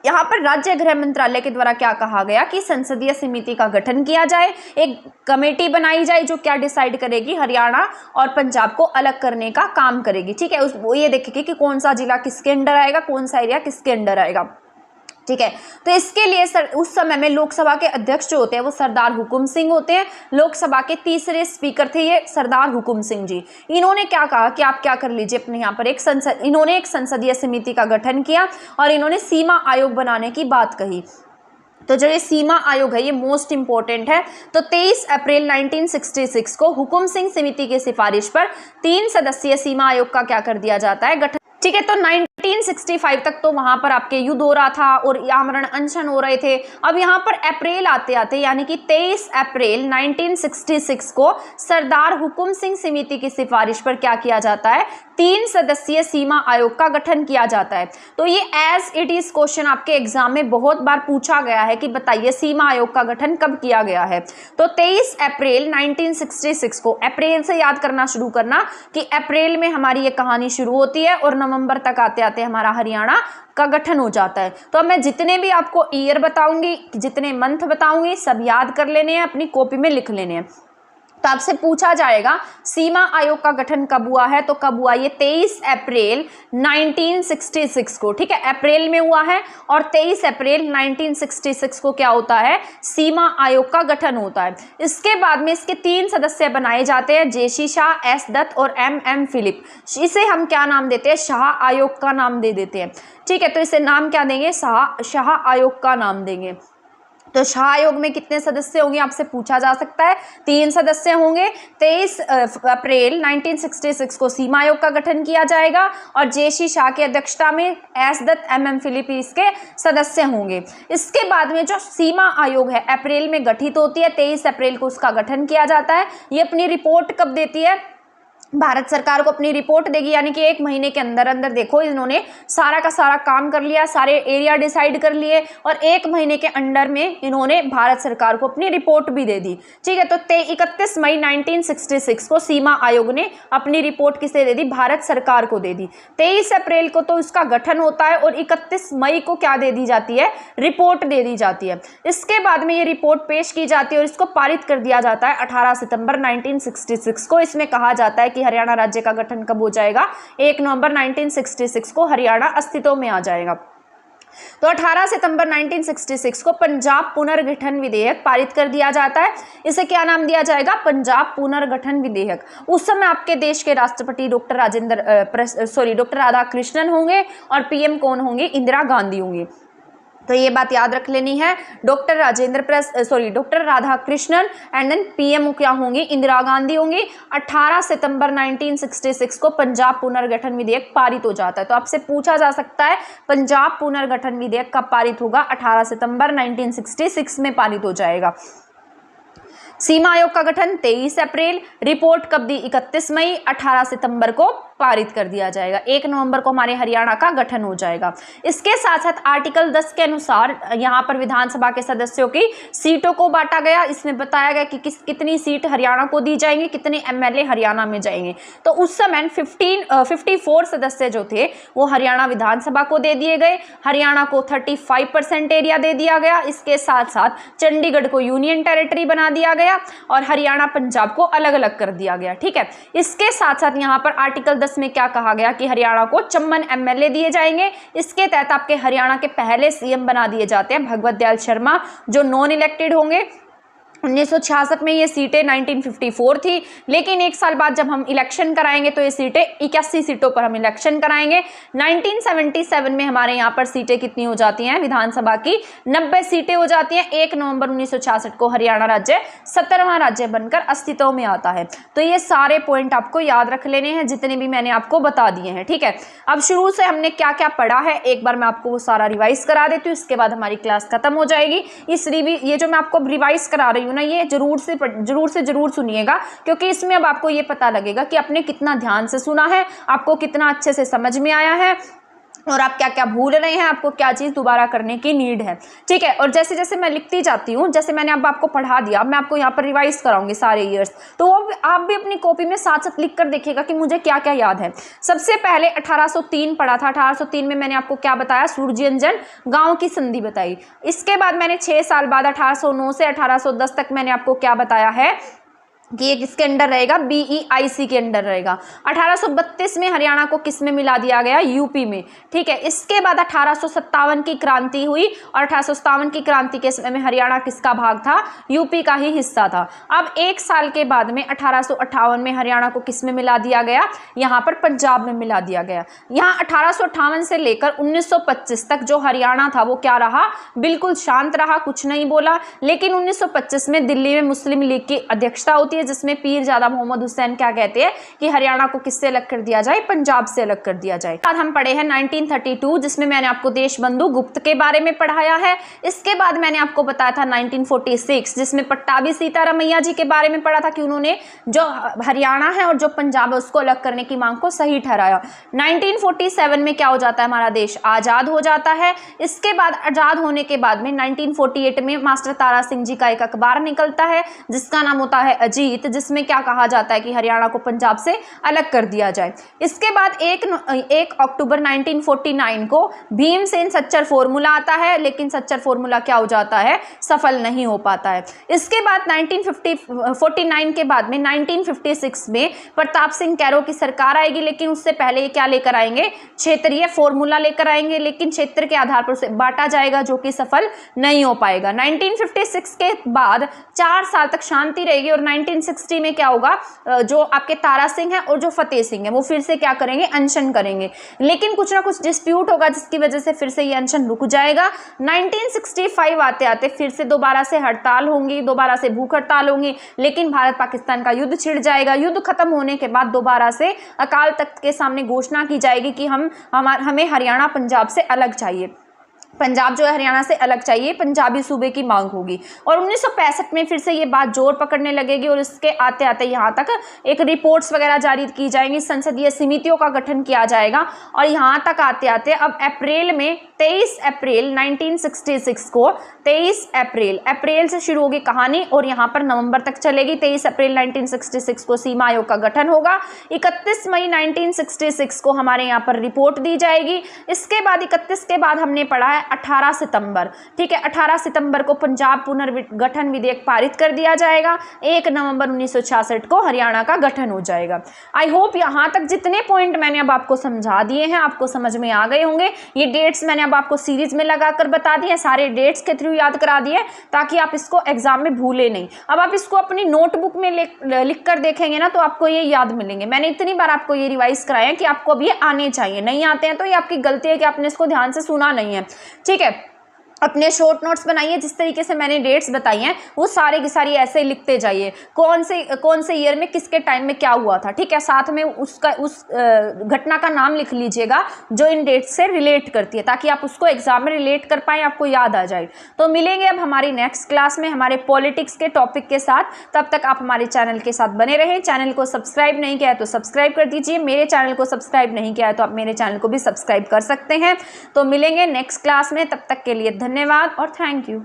यहाँ पर राज्य गृह मंत्रालय के द्वारा क्या कहा गया कि संसदीय समिति का गठन किया जाए, एक कमेटी बनाई जाए जो क्या डिसाइड करेगी, हरियाणा और पंजाब को अलग करने का काम करेगी, ठीक है। वो ये देखेगी कि कौन सा जिला किसके अंडर आएगा, कौन सा एरिया किसके अंडर आएगा, ठीक है। तो इसके लिए उस समय में लोकसभा के अध्यक्ष जो होते हैं वो सरदार हुकुम सिंह होते हैं। लोकसभा के तीसरे स्पीकर थे ये सरदार हुकुम सिंह जी। इन्होंने क्या कहा कि आप क्या कर लीजिए अपने यहाँ पर इन्होंने एक संसदीय समिति का गठन किया और इन्होंने सीमा आयोग बनाने की बात कही। तो जो ये सीमा आयोग है ये मोस्ट इंपॉर्टेंट है। तो 23 अप्रैल 1966 को हुकुम सिंह समिति की सिफारिश पर 3 सदस्यीय सीमा आयोग का क्या कर दिया जाता है, गठन, ठीक है। तो 1965 तक तो वहां पर आपके युद्ध हो रहा था और आमरण अनशन हो रहे थे। अब यहाँ पर अप्रैल आते आते यानी कि 23 अप्रैल 1966 को सरदार हुकुम सिंह समिति की सिफारिश पर क्या किया जाता है, 3 सदस्यीय सीमा आयोग का गठन किया जाता है। तो ये एज इट इज क्वेश्चन आपके एग्जाम में बहुत बार पूछा गया है कि बताइए सीमा आयोग का गठन कब किया गया है। तो 23 अप्रैल 1966 को, अप्रैल से याद करना शुरू करना कि अप्रैल में हमारी ये कहानी शुरू होती है और नवंबर तक आते आते हमारा हरियाणा का गठन हो जाता है। तो अब मैं जितने भी आपको ईयर बताऊंगी, जितने मंथ बताऊंगी, सब याद कर लेने हैं, अपनी कॉपी में लिख लेने हैं। तो आपसे पूछा जाएगा सीमा आयोग का गठन कब हुआ है, तो कब हुआ, ये 23 अप्रैल 1966 को, ठीक है, अप्रैल में हुआ है। और 23 अप्रैल 1966 को क्या होता है, सीमा आयोग का गठन होता है। इसके बाद में इसके 3 सदस्य बनाए जाते हैं, जेसी शाह, एस दत्त और एम फिलिप। इसे हम क्या नाम देते हैं, शाह आयोग का नाम दे देते हैं, ठीक है। तो इसे नाम क्या देंगे, शाह आयोग का नाम देंगे। तो शाह आयोग में कितने सदस्य होंगे आपसे पूछा जा सकता है, 3 सदस्य होंगे। 23 अप्रैल 1966 को सीमा आयोग का गठन किया जाएगा और जे.सी. शाह की अध्यक्षता में एस दत्त, एम फिलिप इसके सदस्य होंगे। इसके बाद में जो सीमा आयोग है अप्रैल में गठित होती है, 23 अप्रैल को उसका गठन किया जाता है। ये अपनी रिपोर्ट कब देती है, भारत सरकार को अपनी रिपोर्ट देगी, यानी कि 1 महीने के अंदर अंदर देखो इन्होंने सारा का सारा काम कर लिया, सारे एरिया डिसाइड कर लिए और 1 महीने के अंडर में इन्होंने भारत सरकार को अपनी रिपोर्ट भी दे दी। ठीक है, तो 31 मई 1966 को सीमा आयोग ने अपनी रिपोर्ट किसे दे दी, भारत सरकार को दे दी। 23 अप्रैल को तो इसका गठन होता है और 31 मई को क्या दे दी जाती है, रिपोर्ट दे दी जाती है। इसके बाद में ये रिपोर्ट पेश की जाती है और इसको पारित कर दिया जाता है 18 सितंबर 1966 को। इसमें कहा जाता है कि हरियाणा राज्य का गठन कब हो जाएगा, 1 नवंबर 1966 को हरियाणा अस्तित्व में आ जाएगा। तो 18 सितंबर 1966 को पंजाब पुनर्गठन विधेयक पारित कर दिया जाता है। इसे क्या नाम दिया जाएगा, पंजाब पुनर्गठन विधेयक। उस समय आपके देश के राष्ट्रपति डॉक्टर राधाकृष्णन होंगे और पीएम कौन होंगे, इंदिरा गांधी होंगी। तो ये बात याद रख लेनी है, doctor Radhakrishnan and then PM क्या होंगी, इंदिरा गांधी होंगी। 18 सितंबर 1966 को पंजाब पुनर्गठन विधेयक पारित हो जाता है। तो आपसे पूछा जा सकता है पंजाब पुनर्गठन विधेयक कब पारित होगा, 18 सितंबर 1966 में पारित हो जाएगा। सीमा आयोग का गठन 23 अप्रैल, रिपोर्ट कब दी, 31 मई, 18 सितंबर को पारित कर दिया जाएगा। 1 नवंबर को हमारे हरियाणा का गठन हो जाएगा। इसके साथ साथ आर्टिकल 10 के अनुसार यहाँ पर विधानसभा के सदस्यों की सीटों को बांटा गया। इसमें बताया गया कि कितनी सीट हरियाणा को दी जाएंगी, कितने एमएलए हरियाणा में जाएंगे। तो उस समय 54 सदस्य जो थे वो हरियाणा विधानसभा को दे दिए गए। हरियाणा को 35% एरिया दे दिया गया। इसके साथ साथ चंडीगढ़ को यूनियन टेरिटरी बना दिया गया और हरियाणा पंजाब को अलग अलग कर दिया गया। ठीक है, इसके साथ साथ यहाँ पर आर्टिकल 10 में क्या कहा गया कि हरियाणा को 54 एमएलए दिए जाएंगे। इसके तहत आपके हरियाणा के पहले सीएम बना दिए जाते हैं भगवत दयाल शर्मा, जो नॉन इलेक्टेड होंगे। 1966 में ये सीटें 1954 थी, लेकिन 1 साल बाद जब हम इलेक्शन कराएंगे तो ये सीटें 81 सीटों पर हम इलेक्शन कराएंगे। 1977 में हमारे यहाँ पर सीटें कितनी हो जाती हैं, विधानसभा की 90 सीटें हो जाती हैं। 1 नवंबर 1966 को हरियाणा राज्य 17वां राज्य बनकर अस्तित्व में आता है। तो ये सारे पॉइंट आपको याद रख लेने हैं, जितने भी मैंने आपको बता दिए हैं। ठीक है, अब शुरू से हमने क्या क्या पढ़ा है एक बार मैं आपको वो सारा रिवाइज करा देती हूँ, इसके बाद हमारी क्लास खत्म हो जाएगी। ये जो मैं आपको रिवाइज करा रही हूँ ना, ये जरूर सुनिएगा, क्योंकि इसमें अब आपको ये पता लगेगा कि आपने कितना ध्यान से सुना है, आपको कितना अच्छे से समझ में आया है और आप क्या क्या भूल रहे हैं, आपको क्या चीज़ दोबारा करने की नीड है। ठीक है, और जैसे जैसे मैं लिखती जाती हूँ, जैसे मैंने अब आपको पढ़ा दिया, मैं आपको यहाँ पर रिवाइज कराऊंगी सारे ईयर्स, तो वो आप भी अपनी कॉपी में साथ साथ लिख कर देखिएगा कि मुझे क्या क्या याद है। सबसे पहले 1803 पढ़ा था। 1803 में मैंने आपको क्या बताया, सूरजयंजन गाँव की संधि बताई। इसके बाद मैंने 6 साल बाद 1809 से 1810 तक मैंने आपको क्या बताया है कि ये किसके अंडर रहेगा, BEIC के अंडर रहेगा। 1832 में हरियाणा को किस में मिला दिया गया, यूपी में। ठीक है, इसके बाद 1857 की क्रांति हुई और 1857 की क्रांति के समय में हरियाणा किसका भाग था, यूपी का ही हिस्सा था। अब 1 साल के बाद में 1858 में हरियाणा को किस में मिला दिया गया, यहाँ पर पंजाब में मिला दिया गया। यहाँ 1858 से लेकर 1925 तक जो हरियाणा था वो क्या रहा, बिल्कुल शांत रहा, कुछ नहीं बोला। लेकिन 1925 में दिल्ली में मुस्लिम लीग की अध्यक्षता होती है, जिसमें पीरजादा मोहम्मद हुसैन क्या कहते हैं कि हरियाणा को किससे अलग कर दिया जाए, पंजाब से अलग कर दिया जाए। बाद हम पढ़े हैं 1932, जिसमें मैंने आपको देशबंधु गुप्त के बारे में पढ़ाया है। इसके बाद मैंने आपको बताया था 1946, जिसमें पट्टाभी सीतारामैया जी के बारे में पढ़ा था कि उन्होंने जो हरियाणा है और जो पंजाब है उसको अलग करने की मांग को सही ठहराया। 1947 में क्या हो जाता है, हमारा देश आजाद हो जाता है। इसके बाद आजाद होने के बाद में 1948 में मास्टर तारा सिंह जी का एक अखबार निकलता है जिसका नाम होता है अजीत, जिसमें क्या कहा जाता है कि हरियाणा को पंजाब से अलग कर दिया जाए। इसके बाद 1 अक्टूबर 1949 को भीमसेन सच्चर फॉर्मूला आता है, लेकिन सच्चर फॉर्मूला क्या हो जाता है, सफल नहीं हो पाता है। इसके बाद 1949 के बाद में 1956 में प्रताप सिंह कैरो की सरकार आएगी, लेकिन उससे पहले ये क्या लेकर आएंगे, क्षेत्रीय फॉर्मूला लेकर आएंगे, लेकिन क्षेत्र के आधार पर उसे बांटा जाएगा, जो कि सफल नहीं हो पाएगा। 1956 के बाद 4 साल तक शांति रहेगी और 19 1960 में क्या होगा, जो आपके तारा सिंह है और जो फतेह सिंह है वो फिर से क्या करेंगे, अनशन करेंगे, लेकिन कुछ ना कुछ डिस्प्यूट होगा जिसकी वजह से फिर से ये अनशन रुक जाएगा। 1965 आते आते फिर से दोबारा से हड़ताल होंगी, दोबारा से भूख हड़ताल होंगी, लेकिन भारत पाकिस्तान का युद्ध छिड़ जाएगा। युद्ध खत्म होने के बाद दोबारा से अकाल तख्त के सामने घोषणा की जाएगी कि हमें हरियाणा पंजाब से अलग चाहिए, पंजाब जो है हरियाणा से अलग चाहिए, पंजाबी सूबे की मांग होगी। और 1965 में फिर से ये बात जोर पकड़ने लगेगी और इसके आते आते यहाँ तक एक रिपोर्ट्स वगैरह जारी की जाएंगी, संसदीय समितियों का गठन किया जाएगा और यहाँ तक आते आते अब अप्रैल में 23 अप्रैल 1966 को 23 अप्रैल से शुरू होगी कहानी और यहाँ पर नवंबर तक चलेगी। 23 अप्रैल 1966 को सीमा आयोग का गठन होगा। 31 मई 1966 को हमारे यहाँ पर रिपोर्ट दी जाएगी। इसके बाद 31 के बाद हमने पढ़ा है 18 सितंबर, ठीक है, 18 सितंबर को पंजाब पुनर्गठन विधेयक पारित कर दिया जाएगा। 1 नवंबर 1966 को हरियाणा का गठन हो जाएगा। आई होप यहाँ तक जितने पॉइंट मैंने अब आपको समझा दिए हैं आपको समझ में आ गए होंगे। ये डेट्स मैंने अब आपको सीरीज में लगाकर बता दिए, सारे डेट्स के थ्रू याद करा दिए ताकि आप इसको एग्जाम में भूले नहीं। अब आप इसको अपनी नोटबुक में लिख कर देखेंगे ना तो आपको ये याद मिलेंगे। मैंने इतनी बार आपको ये रिवाइज कराया कि आपको अब ये आने चाहिए, नहीं आते हैं तो ये आपकी गलती है कि आपने इसको ध्यान से सुना नहीं है, ठीक है। अपने शॉर्ट नोट्स बनाइए, जिस तरीके से मैंने डेट्स बताई हैं वो सारे की सारी ऐसे ही लिखते जाइए, कौन से ईयर में किसके टाइम में क्या हुआ था, ठीक है। साथ में उस घटना का नाम लिख लीजिएगा जो इन डेट्स से रिलेट करती है ताकि आप उसको एग्जाम में रिलेट कर पाएँ, आपको याद आ जाए। तो मिलेंगे अब हमारी नेक्स्ट क्लास में हमारे पॉलिटिक्स के टॉपिक के साथ। तब तक आप हमारे चैनल के साथ बने रहें। चैनल को सब्सक्राइब नहीं किया है तो सब्सक्राइब कर दीजिए, मेरे चैनल को सब्सक्राइब नहीं किया है तो आप मेरे चैनल को भी सब्सक्राइब कर सकते हैं। तो मिलेंगे नेक्स्ट क्लास में, तब तक के लिए धन्यवाद और थैंक यू।